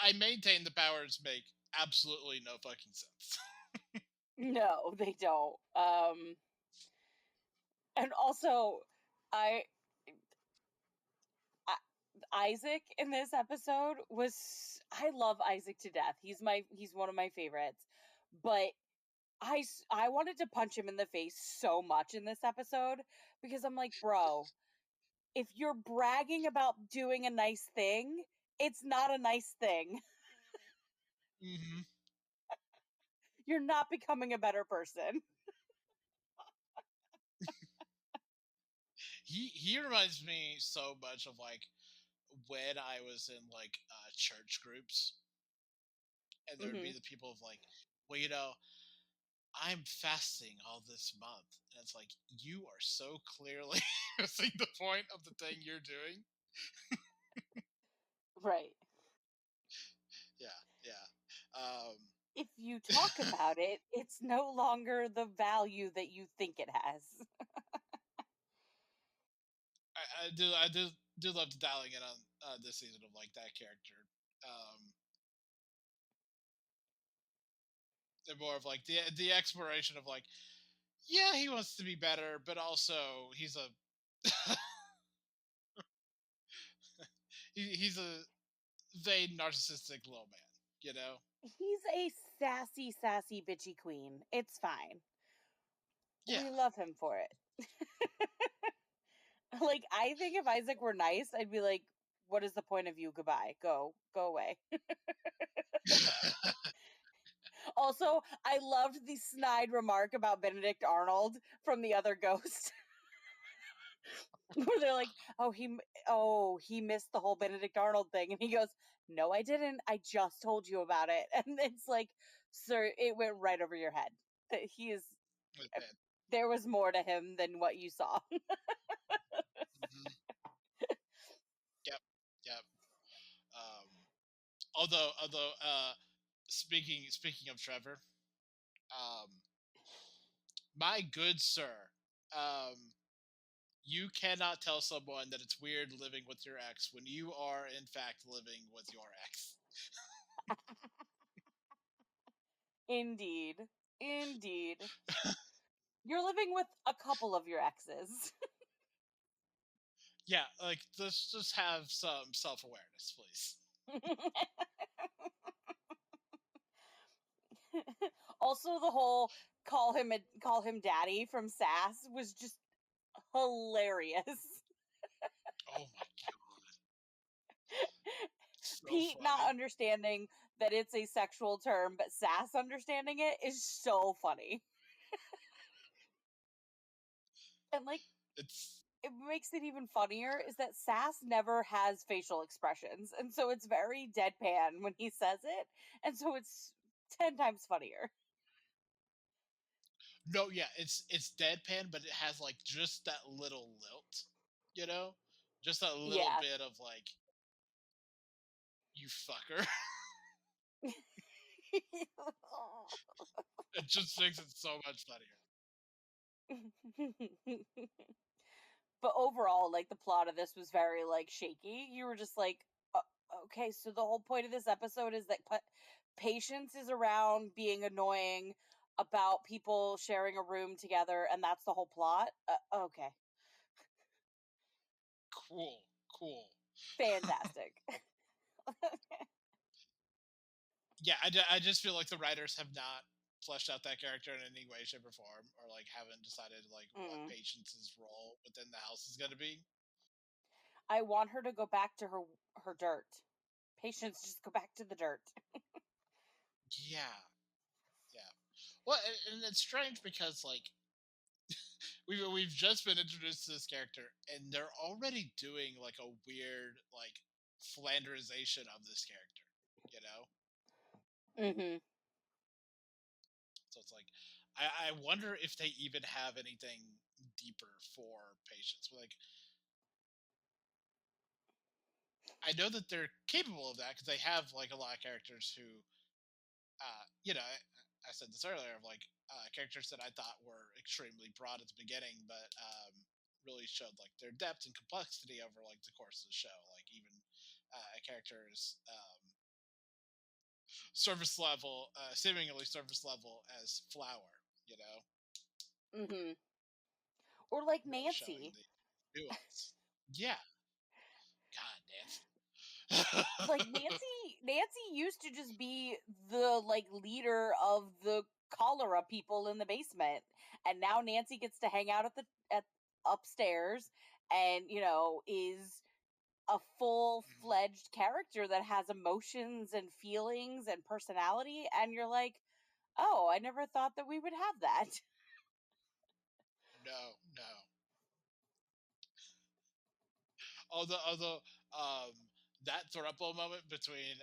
I maintain the powers make absolutely no fucking sense. No, they don't. And also I I Isaac in this episode was I love Isaac to death. He's one of my favorites. But I wanted to punch him in the face so much in this episode because I'm like, "Bro, if you're bragging about doing a nice thing, it's not a nice thing. Hmm. You're not becoming a better person." He reminds me so much of like when I was in like church groups, and there would be Mhm. the people of like, well, I'm fasting all this month, and it's like you are so clearly missing the point of the thing you're doing. Right. Yeah, yeah. Um, If you talk about it, it's no longer the value that you think it has. I do love the dialing in on this season of like that character. Um, and more of like the exploration of like, yeah, he wants to be better, but also he's a vain narcissistic little man. You know? He's a sassy, sassy, bitchy queen. It's fine. Yeah. We love him for it. Like, I think if Isaac were nice, I'd be like, "What is the point of you? Goodbye. Go away." Also, I loved the snide remark about Benedict Arnold from the other ghost. Where they're like, he missed the whole Benedict Arnold thing," and he goes, "No, I didn't. I just told you about it." And it's like, "Sir, it went right over your head. That he is It uh, did. there was more to him than what you saw." Mhm. Yep. Yep. Um, although, speaking of Trevor, um, my good sir, um, you cannot tell someone that it's weird living with your ex when you are in fact living with your ex. Indeed. Indeed. You're living with a couple of your exes. Yeah, like let's just have some self awareness, please. Also, the whole call him daddy from Sass was just hilarious. Oh my god, so Pete not funny. understanding that it's a sexual term, but Sass understanding it is so funny. And like, It's it makes it even funnier is that Sass never has facial expressions. And so it's very deadpan when he says it. And so it's 10 times funnier. no, yeah, it's deadpan, but it has like just that little lilt, you know, just that little Yeah. bit of like you fucker. It just makes it so much funnier. But overall, like, the plot of this was very, like, shaky. You were just like, okay, so the whole point of this episode is that Patience is around being annoying about people sharing a room together, and that's the whole plot? Okay. Cool, cool. Fantastic. Yeah, I just feel like the writers have not fleshed out that character in any way, shape, or form, or like haven't decided like what Mm. Patience's role within the house is going to be. I want her to go back to her dirt. Patience, just go back to the dirt. Yeah, yeah. Well, and it's strange because like we've just been introduced to this character, and they're already doing like a weird like Flanderization of this character, you know. Mhm. So it's like I wonder if they even have anything deeper for Patience. Like I know that they're capable of that because they have like a lot of characters who, I said this earlier of like characters that I thought were extremely broad at the beginning, but really showed like their depth and complexity over like the course of the show. Like even a character's surface level, seemingly surface level as Flower, you know, Mhm. Or like really showing Nancy. the nuance. Yeah, God, Nancy. Like Nancy used to just be the like leader of the cholera people in the basement, and now Nancy gets to hang out at upstairs, and is a Mhm. full-fledged character that has emotions and feelings and personality, and you're like, "Oh, I never thought that we would have that." No, no. Although that throuple moment between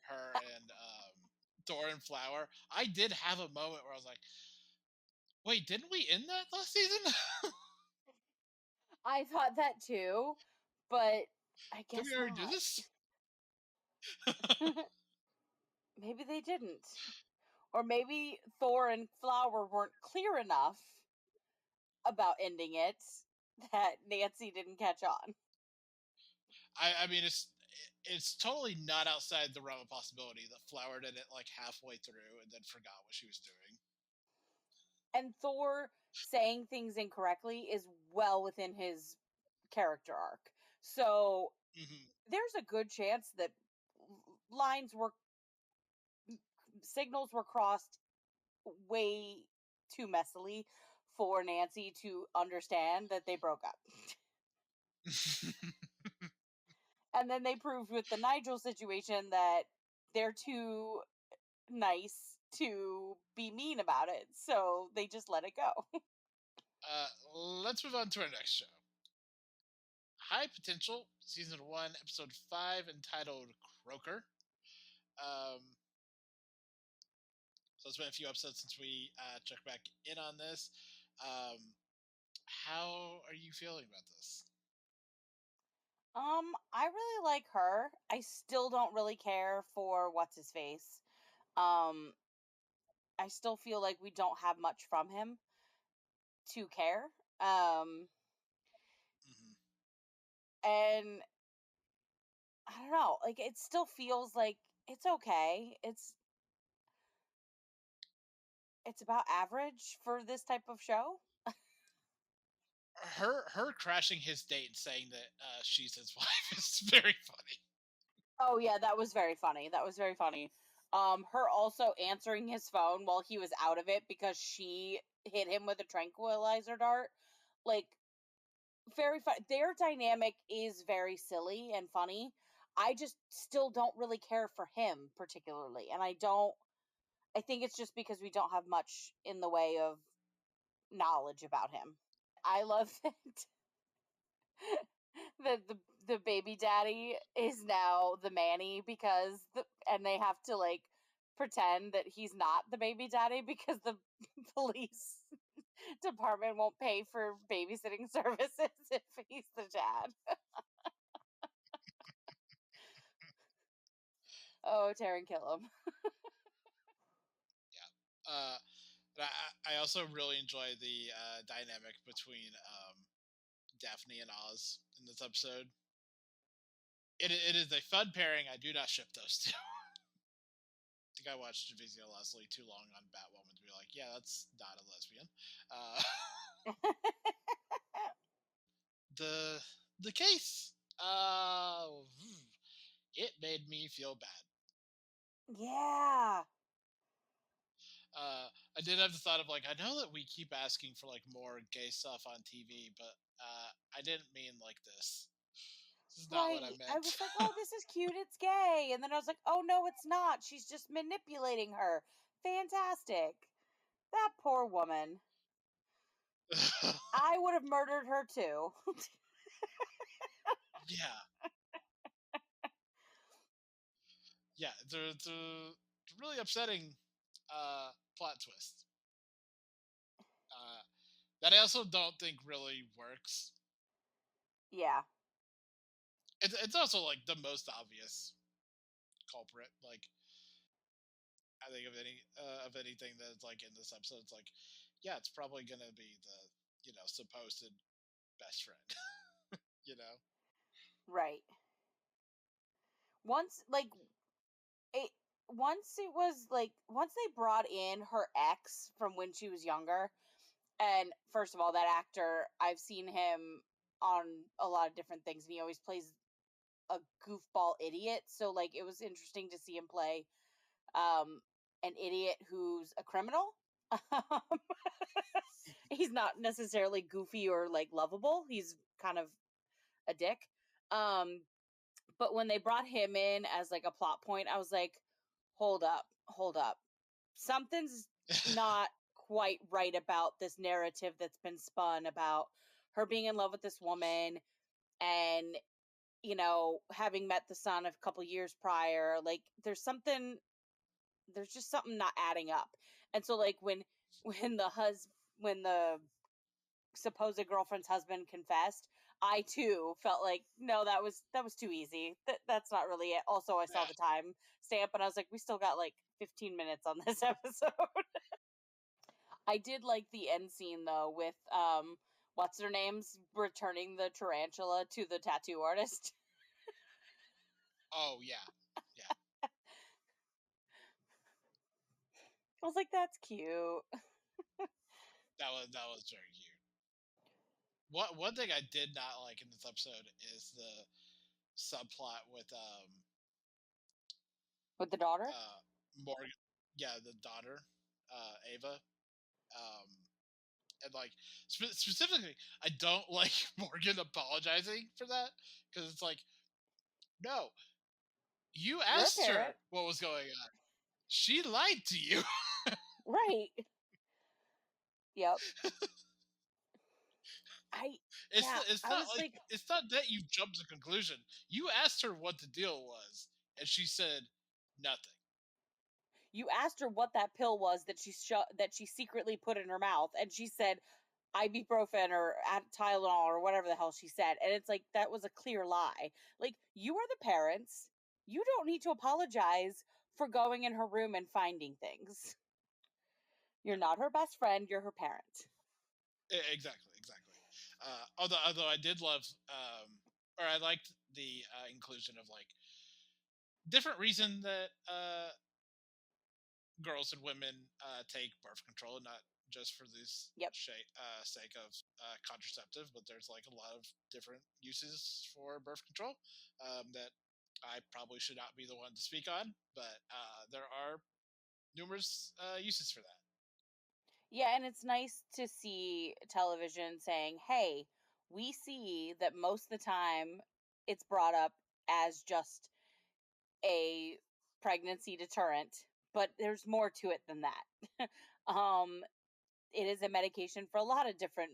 her and Thor and Flower, I did have a moment where I was like, "Wait, didn't we end that last season? I thought that too, but I Did we guess already do not. this?" Maybe they didn't. Or maybe Thor and Flower weren't clear enough about ending it that Nancy didn't catch on. I mean, it's totally not outside the realm of possibility that Flower did it like halfway through and then forgot what she was doing. And Thor saying things incorrectly is well within his character arc. So Hmm. there's a good chance that lines were signals were crossed way too messily for Nancy to understand that they broke up. And then they proved with the Nigel situation that they're too nice to be mean about it. So they just let it go. Let's move on to our next show. High Potential, Season 1, Episode 5, entitled Croaker. So it's been a few episodes since we checked back in on this. How are you feeling about this? I really like her. I still don't really care for what's his face. Um, I still feel like we don't have much from him to care. Mm-hmm. And I don't know, like it still feels like it's okay. It's about average for this type of show. Her crashing his date and saying that she's his wife is very funny. Oh yeah, that was very funny. That was very funny. Her also answering his phone while he was out of it because she hit him with a tranquilizer dart. Like very fun. Their dynamic is very silly and funny. I just still don't really care for him particularly. And I think it's just because we don't have much in the way of knowledge about him. I love that the baby daddy is now the Manny and they have to like pretend that he's not the baby daddy because the police department won't pay for babysitting services if he's the dad. Oh, Taryn Killam. Yeah. I also really enjoy the dynamic between Daphne and Oz in this episode. It is a fun pairing. I do not ship those two. I think I watched Vizio Leslie too long on Batwoman to be like, yeah, that's not a lesbian. Uh, the the case, it made me feel bad. Yeah. I did have the thought of like, I know that we keep asking for like more gay stuff on TV, but I didn't mean like this. This is not what I Right. I meant. was like, oh, this is cute. It's gay. And then I was like, oh, no, it's not. She's just manipulating her. Fantastic. That poor woman. I would have murdered her too. Yeah, yeah. It's a really upsetting plot twist that I also don't think really works. Yeah. It's also like the most obvious culprit. Like I think of anything that's like in this episode, it's like, yeah, it's probably gonna be the supposed best friend. you know. Right. Once, like, it, once they brought in her ex from when she was younger, and first of all, that actor, I've seen him on a lot of different things, and he always plays a goofball idiot. So, like, it was interesting to see him play um, an idiot who's a criminal. He's not necessarily goofy or like lovable. He's kind of a dick. Um, but when they brought him in as like a plot point, I was like, hold up. Something's not quite right about this narrative that's been spun about her being in love with this woman and having met the son a couple years prior. Like there's just something not adding up. And so like when when the supposed girlfriend's husband confessed, I too felt like no, that was too easy. That's not really it. Also, I saw Yeah. the time stamp and I was like, we still got like 15 minutes on this episode. I did like the end scene though with what's her name's returning the tarantula to the tattoo artist. Oh yeah. Yeah. I was like, that's cute. That was very cute. What one thing I did not like in this episode is the subplot with With the daughter? Morgan, yeah, the daughter, Ava. Um, And like specifically, I don't like Morgan apologizing for that because it's like, no, you You're a asked parent. her what was going on. She lied to you. Right. Yep. I yeah, I was like, It's not that you jumped to conclusion. You asked her what the deal was, and she said nothing. you asked her what that pill was that she secretly put in her mouth, and she said ibuprofen or Tylenol or whatever the hell she said, and it's like that was a clear lie. Like, you are the parents. You don't need to apologize for going in her room and finding things. You're not her best friend. You're her parent. Exactly, exactly. Although I did love, or I liked the inclusion of like different reason that girls and women take birth control, and not just for this Yep. sake of contraceptive, but there's like a lot of different uses for birth control that I probably should not be the one to speak on, but there are numerous uses for that. Yeah, and it's nice to see television saying, "Hey, we see that most of the time it's brought up as just a pregnancy deterrent, but there's more to it than that." um it is a medication for a lot of different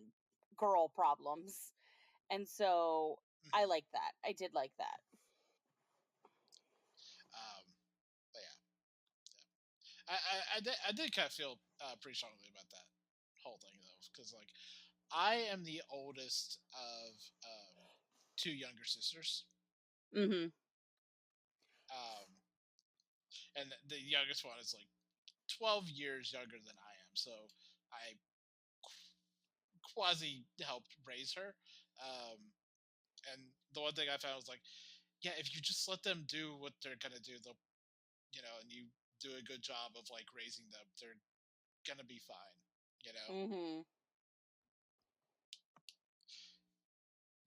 girl problems. And so I Mhm. like that. I did like that. But yeah, I did kind of feel pretty strongly about that whole thing though, because like I am the oldest of two younger sisters, Mhm. um, and the youngest one is like 12 years younger than I am, so I quasi helped raise her. Um, and the one thing I found was like, yeah, if you just let them do what they're gonna do, they'll, and you do a good job of like raising them, they're gonna be fine. You know, Mhm.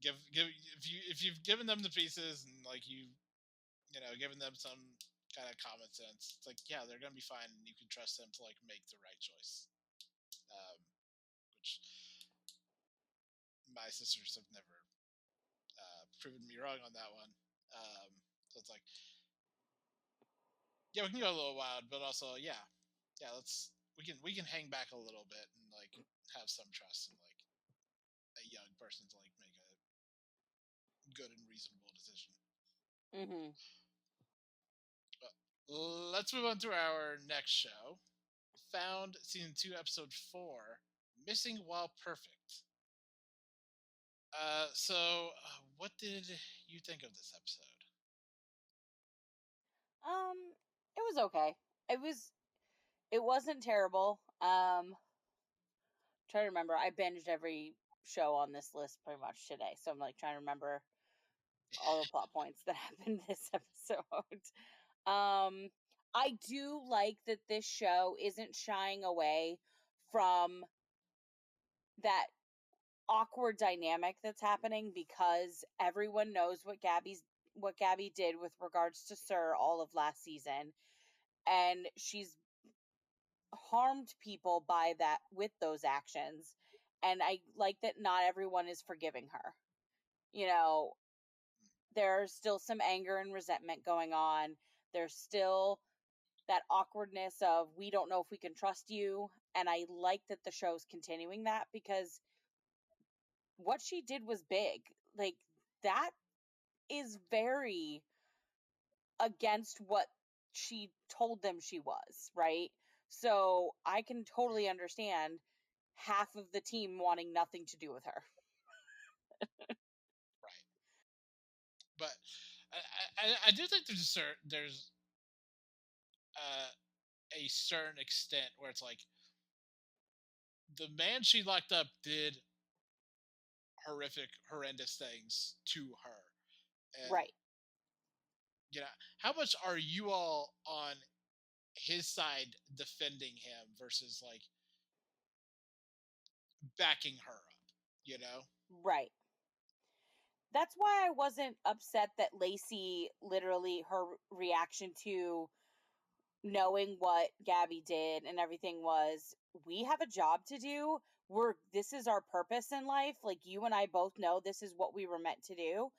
give if you've given them the pieces and like given them some kind of common sense, it's like yeah, they're gonna be fine, and you can trust them to like make the right choice. Um, which my sisters have never proven me wrong on that one. So it's like, yeah, we can go a little wild, but also, yeah, we can hang back a little bit and like have some trust in like a young person to like make a good and reasonable decision. Mhm. But let's move on to our next show. Found season 2, episode 4, missing while perfect. What did you think of this episode? It was okay. It wasn't terrible. Trying to remember. I binged every show on this list pretty much today. So I'm like trying to remember all the plot points that happened this episode. Um, I do like that this show isn't shying away from that awkward dynamic that's happening, because everyone knows what Gabby did with regards to Sir all of last season, and she's harmed people by that with those actions. And I like that not everyone is forgiving her. You know, there's still some anger and resentment going on. There's still that awkwardness of we don't know if we can trust you. And I like that the show's continuing that, because what she did was big. Like, that is very against what she told them she was, right? So I can totally understand half of the team wanting nothing to do with her. Right, but I do think there's uh, a certain extent where it's like the man she locked up did horrific, horrendous things to her, and Right. you know how much are you all on his side defending him versus like backing her up, you know? Right. That's why I wasn't upset that Lacey, literally her reaction to knowing what Gabby did and everything was, we have a job to do. this is our purpose in life. Like, you and I both know this is what we were meant to do.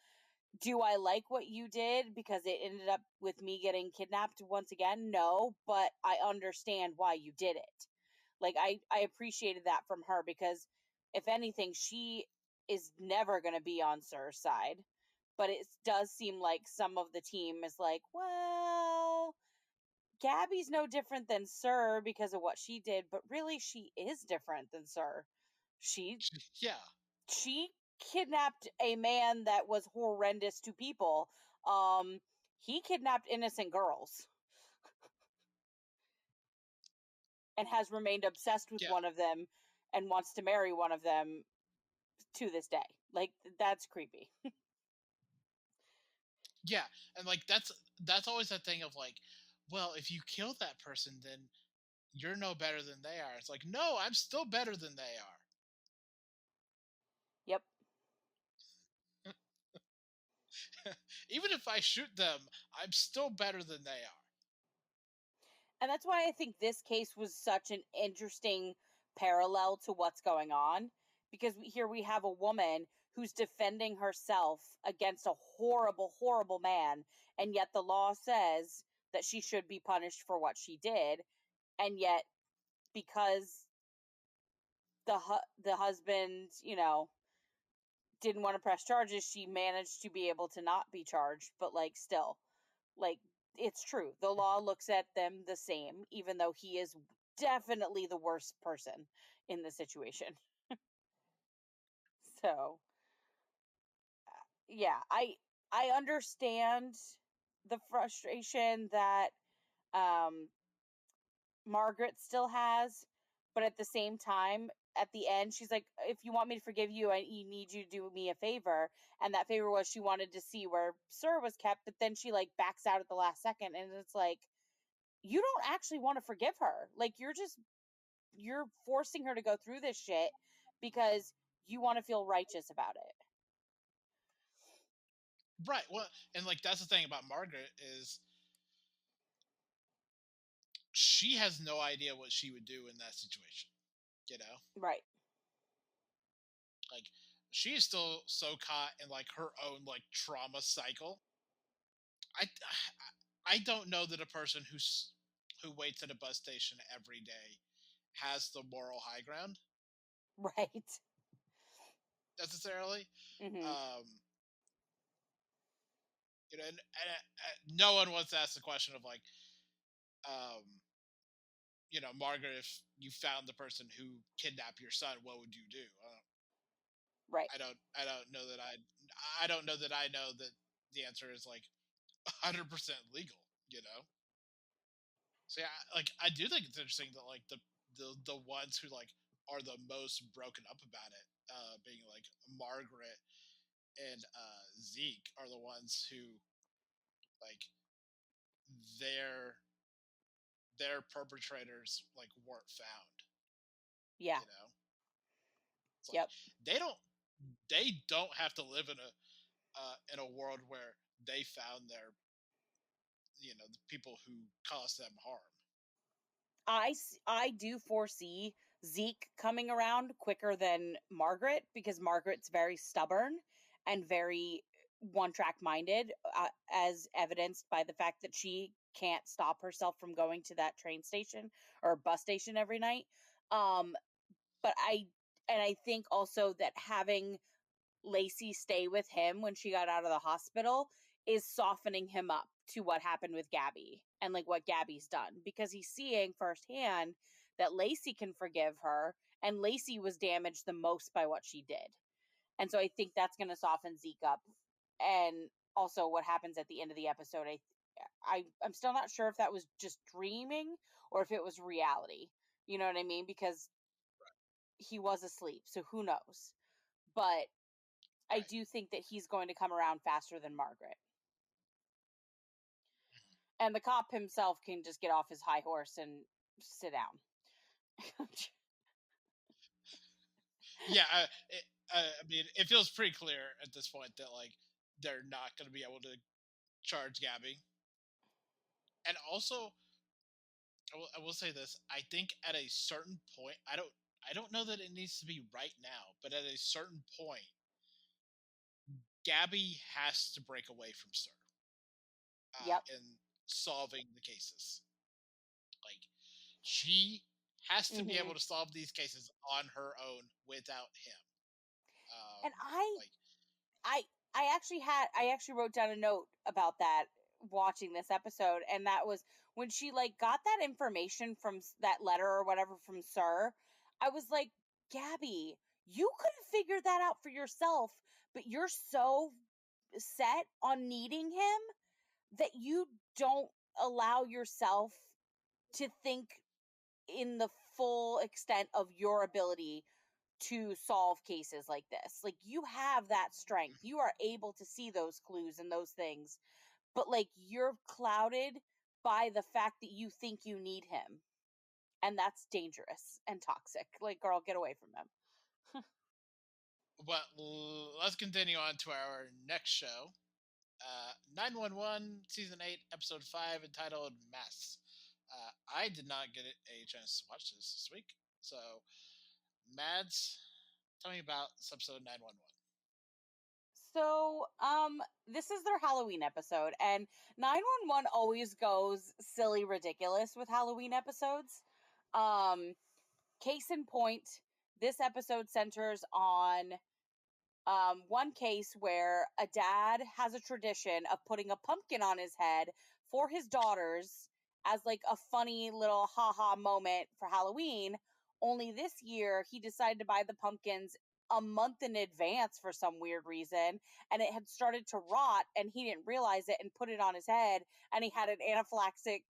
Do I like what you did because it ended up with me getting kidnapped once again? No, but I understand why you did it. Like, I appreciated that from her, because if anything, she is never going to be on Sir's side. But it does seem like some of the team is like, well, Gabby's no different than Sir because of what she did, but really she is different than Sir. She Yeah, she kidnapped a man that was horrendous to people. Um he kidnapped innocent girls and has remained obsessed with yeah, one of them and wants to marry one of them to this day. Like, that's creepy. yeah, and like that's always that thing of like, well, if you kill that person, then you're no better than they are. It's like, no, I'm still better than they Yep. are. Even if I shoot them, I'm still better than they are. And that's why I think this case was such an interesting parallel to what's going on, because here we have a woman who's defending herself against a horrible, horrible man, and yet the law says that she should be punished for what she did, and yet because the husband, didn't want to press charges, she managed to be able to not be charged, but like, still, like, it's true. The law looks at them the same, even though he is definitely the worst person in the situation. So, yeah, I understand the frustration that um Margaret still has, but at the same time, at the end, she's like, "If you want me to forgive you, I need you to do me a favor." And that favor was she wanted to see where Sir was kept, but then she like backs out at the last second, and it's like, you don't actually want to forgive her. Like, you're forcing her to go through this shit because you want to feel righteous about it. Right. Well, and like that's the thing about Margaret is she has no idea what she would do in that situation. You know, Right. like she is still so caught in like her own like trauma cycle. I I don't know that a person who waits at a bus station every day has the moral high ground Right. necessarily. Mhm. Um, no one wants to ask the question of like, um, Margaret, if you found the person who kidnapped your son, what would you do? Right. I don't know that I don't know that I know that the answer is like 100% legal. So yeah, like I do think it's interesting that like the ones who like are the most broken up about it, being like Margaret and Zeke, are the ones who like their their perpetrators like weren't found. Yeah. You know, it's like Yep. they don't they don't have to live in a world where they found their the people who caused them harm. I do foresee Zeke coming around quicker than Margaret, because Margaret's very stubborn and very one track minded, as evidenced by the fact that she can't stop herself from going to that train station or bus station every night. Um, but I think also that having Lacey stay with him when she got out of the hospital is softening him up to what happened with Gabby and like what Gabby's done, because he's seeing firsthand that Lacey can forgive her, and Lacey was damaged the most by what she did. And so I think that's going to soften Zeke up. And also what happens at the end of the episode, I'm still not sure if that was just dreaming or if it was reality. You know what I mean? Because he was asleep, so who knows. But I Right. do think that he's going to come around faster than Margaret. And the cop himself can just get off his high horse and sit down. Yeah, I mean, it feels pretty clear at this point that like they're not going to be able to charge Gabby, and also I will say this: I think at a certain point, I don't know that it needs to be right now, but at a certain point, Gabby has to break away from Sir Yep. in solving the cases. Like, she has to be Hmm. able to solve these cases on her own without him. And Like, I I actually wrote down a note about that watching this episode, and that was when she like got that information from that letter or whatever from Sir. I was like, Gabby, you could have figured that out for yourself, but you're so set on needing him that you don't allow yourself to think in the full extent of your ability to solve cases like this. Like, you have that strength. You are able to see those clues and those things, but like you're clouded by the fact that you think you need him. And that's dangerous and toxic. Like, girl, get away from him. but let's continue on to our next show. 911 season 8 episode 5 entitled Mess. I did not get a chance to watch this week, so Mads, tell me about this episode 911. So, this is their Halloween episode, and 911 always goes silly ridiculous with Halloween episodes. Um, Case in point, this episode centers on one case where a dad has a tradition of putting a pumpkin on his head for his daughters as like a funny little haha moment for Halloween. Only this year, he decided to buy the pumpkins a month in advance for some weird reason, and it had started to rot, and he didn't realize it and put it on his head, and he had an anaphylactic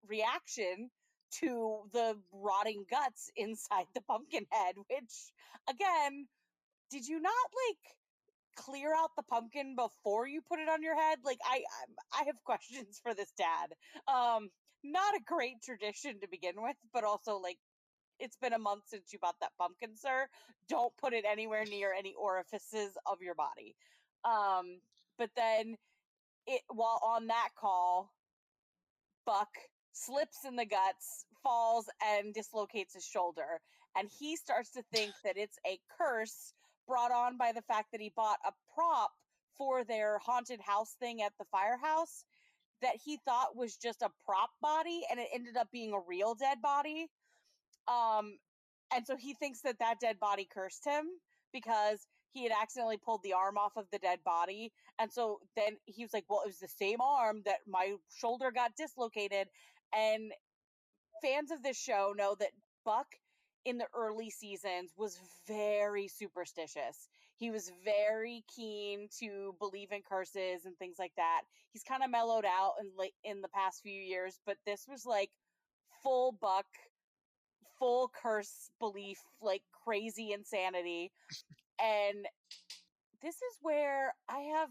reaction to the rotting guts inside the pumpkin head, which, again, did you not like clear out the pumpkin before you put it on your head? Like, I have questions for this dad. Um, Not a great tradition to begin with, but also like, it's been a month since you bought that pumpkin, sir. Don't put it anywhere near any orifices of your body. Um, but then it while on that call, Buck slips in the guts, falls, and dislocates his shoulder. And he starts to think that it's a curse brought on by the fact that he bought a prop for their haunted house thing at the firehouse that he thought was just a prop body, and it ended up being a real dead body. Um, and so he thinks that that dead body cursed him because he had accidentally pulled the arm off of the dead body. And so then he was like, well, it was the same arm that my shoulder got dislocated. And fans of this show know that Buck in the early seasons was very superstitious. He was very keen to believe in curses and things like that. He's kind of mellowed out in the past few years, but this was like full Buck, full curse belief, like crazy insanity. And this is where I have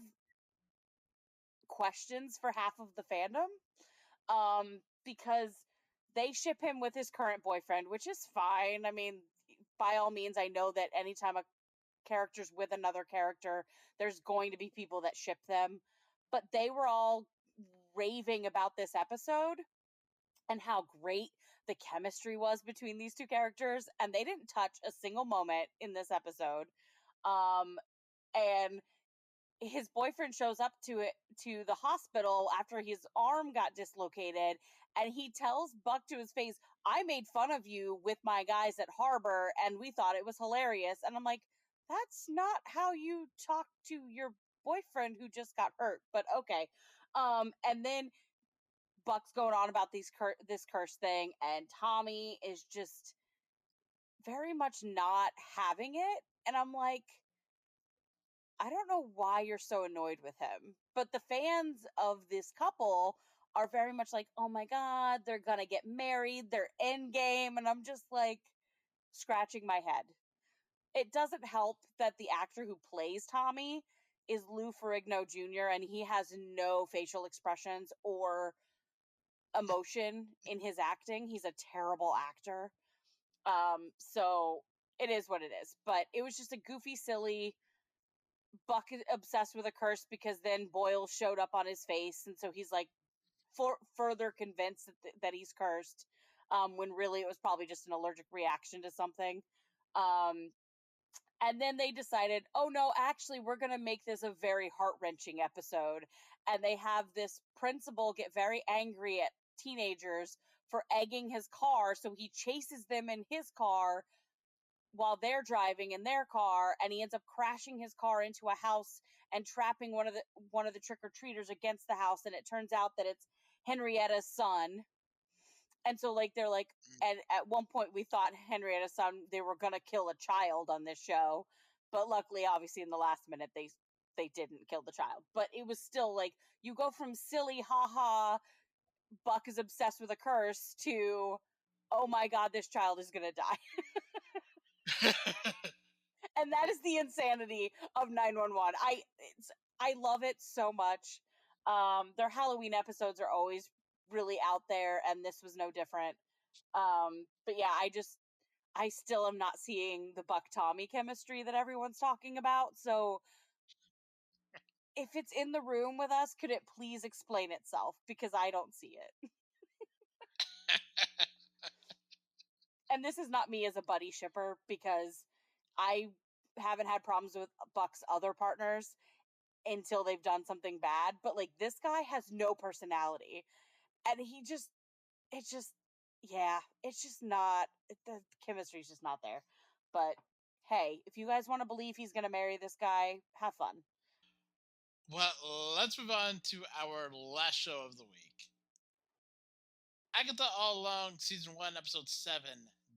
questions for half of the fandom, because they ship him with his current boyfriend, which is fine. I mean, by all means, I know that anytime a character's with another character, there's going to be people that ship them. But they were all raving about this episode and how great the chemistry was between these two characters, and they didn't touch a single moment in this episode. Um, and his boyfriend shows up to the hospital after his arm got dislocated, and he tells Buck to his face, I made fun of you with my guys at Harbor and we thought it was hilarious. And I'm like, that's not how you talk to your boyfriend who just got hurt, but okay. And then Buck's going on about this curse thing, and Tommy is just very much not having it. And I'm like, I don't know why you're so annoyed with him. But the fans of this couple are very much like, oh my God, they're going to get married. They're endgame. And I'm just like scratching my head. It doesn't help that the actor who plays Tommy is Lou Ferrigno Jr., and he has no facial expressions or emotion in his acting. He's a terrible actor. So it is what it is. But it was just a goofy, silly Buck obsessed with a curse because then Boyle showed up on his face, and so he's like further convinced that he's cursed, when really it was probably just an allergic reaction to something. Um, and then they decided, oh no, actually, we're going to make this a very heart wrenching episode. And they have this principal get very angry at teenagers for egging his car. So he chases them in his car while they're driving in their car, and he ends up crashing his car into a house and trapping one of the trick-or-treaters against the house, and it turns out that it's Henrietta's son. And so like they're like, Mm. and at one point we thought Henrietta's son, they were gonna kill a child on this show, but luckily obviously in the last minute they didn't kill the child. But it was still like, you go from silly haha Buck is obsessed with a curse to, oh my god, this child is gonna die. And that is the insanity of 911. I love it so much. Their Halloween episodes are always really out there, and this was no different. But yeah, I still am not seeing the Buck Tommy chemistry that everyone's talking about. So if it's in the room with us, could it please explain itself? Because I don't see it. And this is not me as a buddy shipper, because I haven't had problems with Buck's other partners until they've done something bad. But like, this guy has no personality, and it's just, yeah, it's just not, the chemistry's just not there. But hey, if you guys want to believe he's gonna marry this guy, have fun. Well, let's move on to our last show of the week. Agatha All Along, Season 1, Episode 7,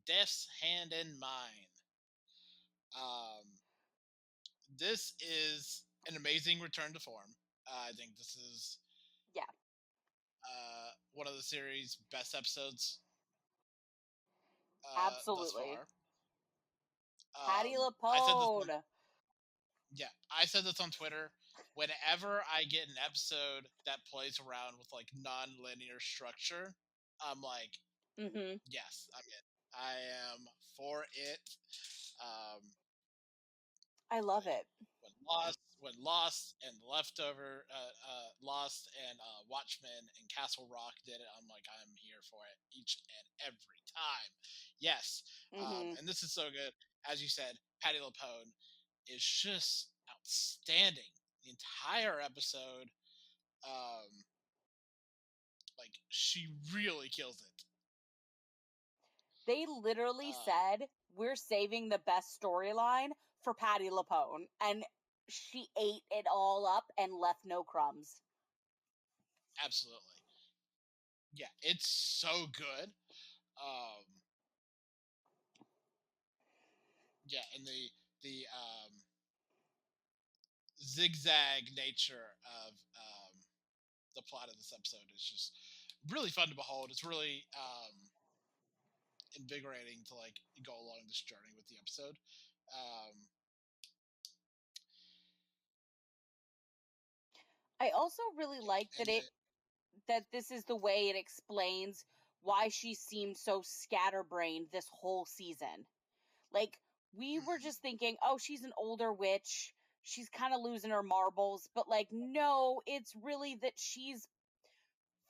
Death's Hand in Mine. Um, this is an amazing return to form. I think this is Yeah, one of the series' best episodes thus absolutely. far. Patty I said this on, Lapone. yeah, I said this on Twitter. Whenever I get an episode that plays around with like non-linear structure, I'm like, Mm-hmm. yes, I'm in. I am for it. Um, I love like it. when Lost and Leftover, Lost and Watchmen and Castle Rock did it, I'm like, I'm here for it each and every time. Yes, Mm-hmm. and this is so good. As you said, Patty Lapone is just outstanding. The entire episode, um, like she really kills it. They literally Um, said, we're saving the best storyline for Patty Lapone, and she ate it all up and left no crumbs. Absolutely, yeah, it's so good. Um, yeah, and the zigzag nature of the plot of this episode is just really fun to behold. It's really invigorating to like go along this journey with the episode. Um, I also really like and then, that this is the way it explains why she seemed so scatterbrained this whole season. Like, we were mhm, just thinking, oh, she's an older witch. She's kind of losing her marbles. But, like, no, it's really that she's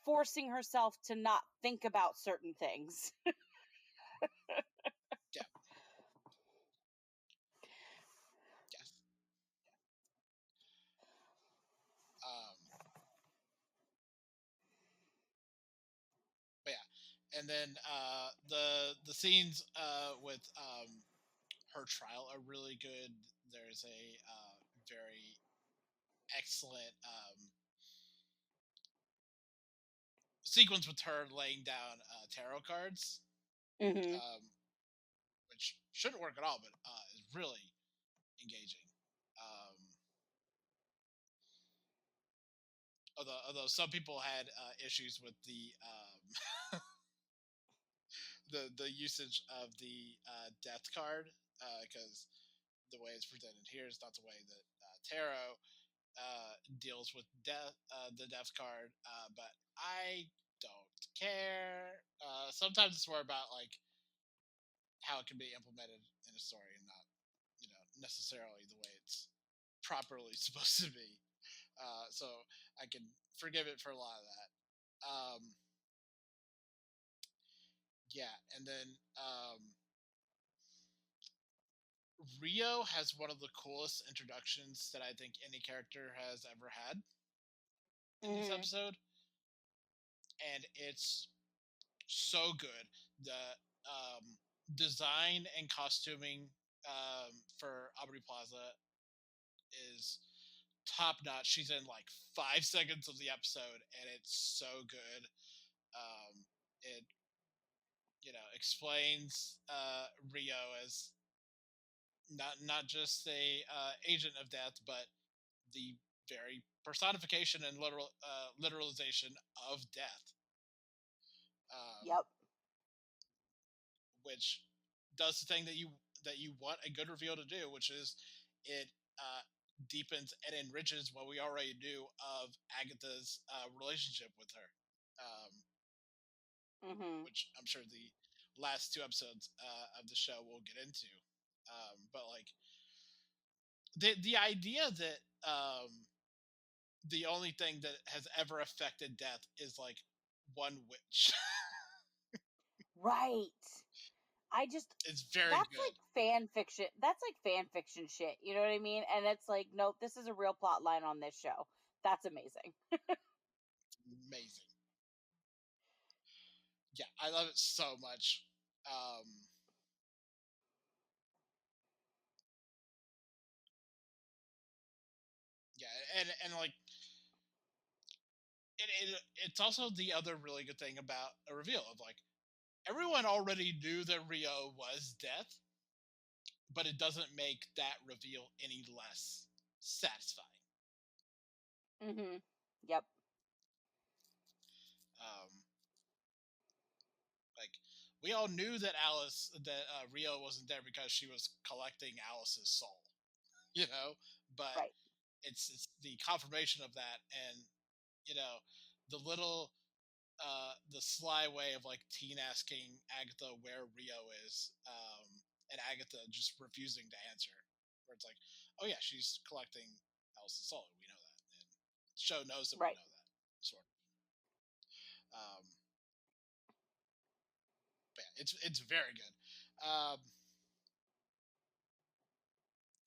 forcing herself to not think about certain things. yeah, yes. Um, but yeah, and then the scenes with her trial are really good. There's a very excellent sequence with her laying down tarot cards, Hmm. um, which shouldn't work at all, but is really engaging. Um, although some people had issues with the usage of the death card, because the way it's presented here is not the way that tarot deals with death, the death card. But I don't care. Sometimes it's more about like how it can be implemented in a story and not, necessarily the way it's properly supposed to be. So I can forgive it for a lot of that. Yeah, and then Rio has one of the coolest introductions that I think any character has ever had in this Mhm. episode, and it's so good. The design and costuming for Aubrey Plaza is top notch. She's in like 5 seconds of the episode, and it's so good. It explains Rio as not just a agent of death, but the very personification and literalization of death, um, Yep. which does the thing that you want a good reveal to do, which is it deepens and enriches what we already knew of Agatha's relationship with her, Mhm. which I'm sure the last 2 episodes of the show we'll get into. But like the idea that the only thing that has ever affected death is like one witch Right. I just is very that's good. like fan fiction. That's like fan fiction shit. You know what I mean? And it's like, nope, this is a real plot line on this show. That's amazing. Amazing. Yeah, I love it so much. Um, yeah, and like it's also the other really good thing about a reveal of like everyone already knew that Rio was death, but it doesn't make that reveal any less satisfying. Mhm. Yep. Um, like we all knew that Rio wasn't there because she was collecting Alice's soul, but Right. it's the confirmation of that, and you know the little the sly way of like teen asking Agatha where Rio is, and Agatha just refusing to answer, where it's like, oh yeah, she's collecting Alice's soul, we know that, and the show knows that we Right. know that, sort of. But yeah, it's very good.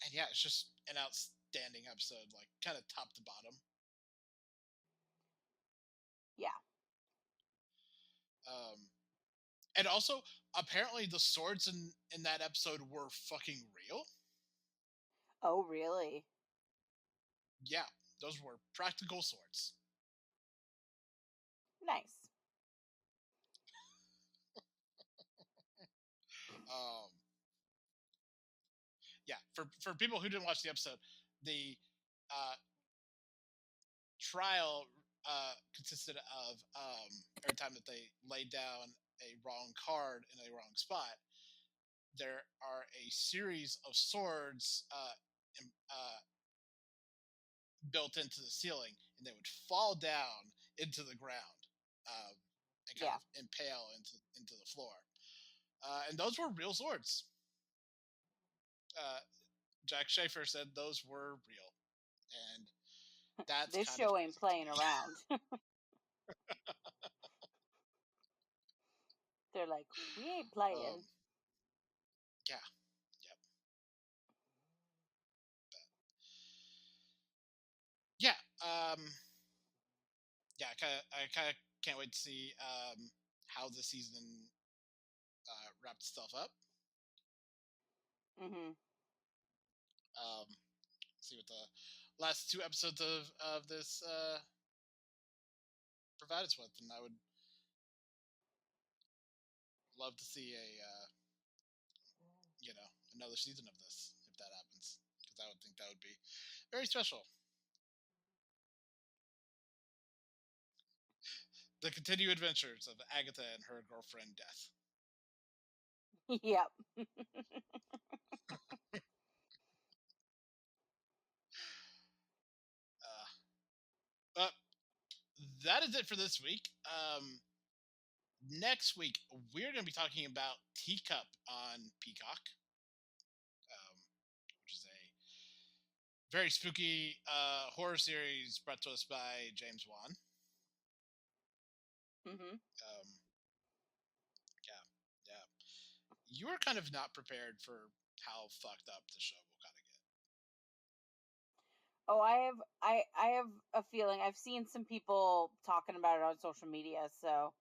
And yeah, it's just an outstanding episode, like kind of top to bottom. Yeah. Um, and also, apparently, the swords in that episode were fucking real. Oh, really? Yeah, those were practical swords. Nice. Um, yeah, for people who didn't watch the episode, the uh, trial consisted of every time that they laid down a wrong card in a wrong spot, there are a series of swords built into the ceiling, and they would fall down into the ground and kind Yeah. of impale into the floor. And those were real swords. Uh, Jack Schaefer said those were real, and that's This kind of show ain't crazy to playing me. around. They're like, we ain't um, playing. yeah, yep, yeah, yeah. I kind of can't wait to see how the season wrapped itself up. Mhm. See what the last 2 episodes of this provide us with, and I would love to see another season of this if that happens, because I would think that would be very special. The continued adventures of Agatha and her girlfriend Death. Yep. But that is it for this week. Next week we're going to be talking about Teacup on Peacock, which is a very spooky horror series brought to us by James Wan. Mhm. Um, yeah, yeah. You were kind of not prepared for how fucked up the show will kind of get. Oh, I have a feeling. I've seen some people talking about it on social media, so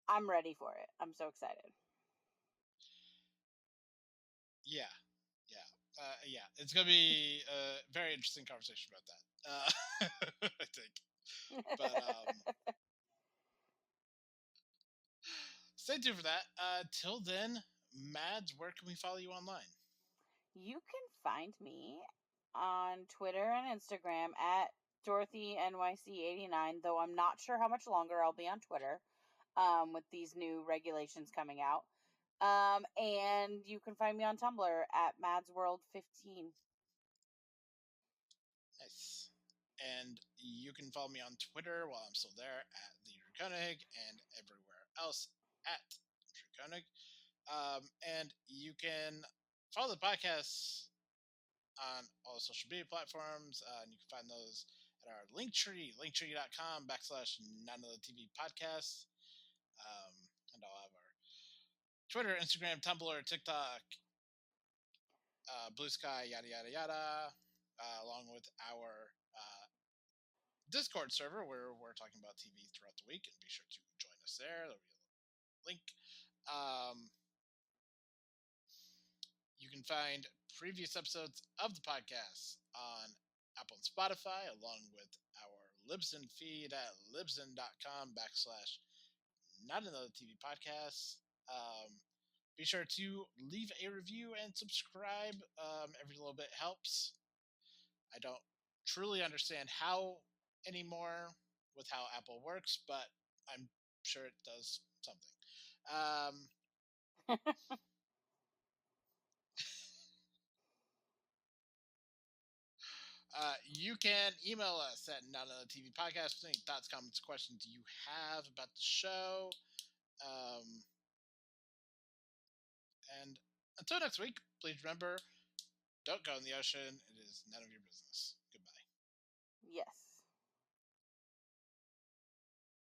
I'm ready for it. I'm so excited. Yeah, yeah. It's gonna be a very interesting conversation about that. I think. But stay tuned for that. Till then, Mads, where can we follow you online? You can find me on Twitter and Instagram at DorothyNYC89, though I'm not sure how much longer I'll be on Twitter with these new regulations coming out. And you can find me on Tumblr at MadsWorld15. Nice. And you can follow me on Twitter while I'm still there at the Drew Koenig and everywhere else at Drew Koenig. And you can follow the podcast on all social media platforms. And you can find those at our Linktree, linktree.com/none of the TV podcast. And I'll have our Twitter, Instagram, Tumblr, TikTok, Blue Sky, yada, yada, yada, along with our Discord server where we're talking about TV throughout the week. And be sure to join us there. There'll be a link. You can find previous episodes of the podcast on Apple and Spotify, along with our Libsyn feed at libsyn.com/not another TV podcast. Be sure to leave a review and subscribe. Every little bit helps. I don't truly understand how anymore with how Apple works, but I'm sure it does something. You can email us at not another TV podcast with any thoughts, comments, questions you have about the show. And until next week, please remember, don't go in the ocean. It is none of your business.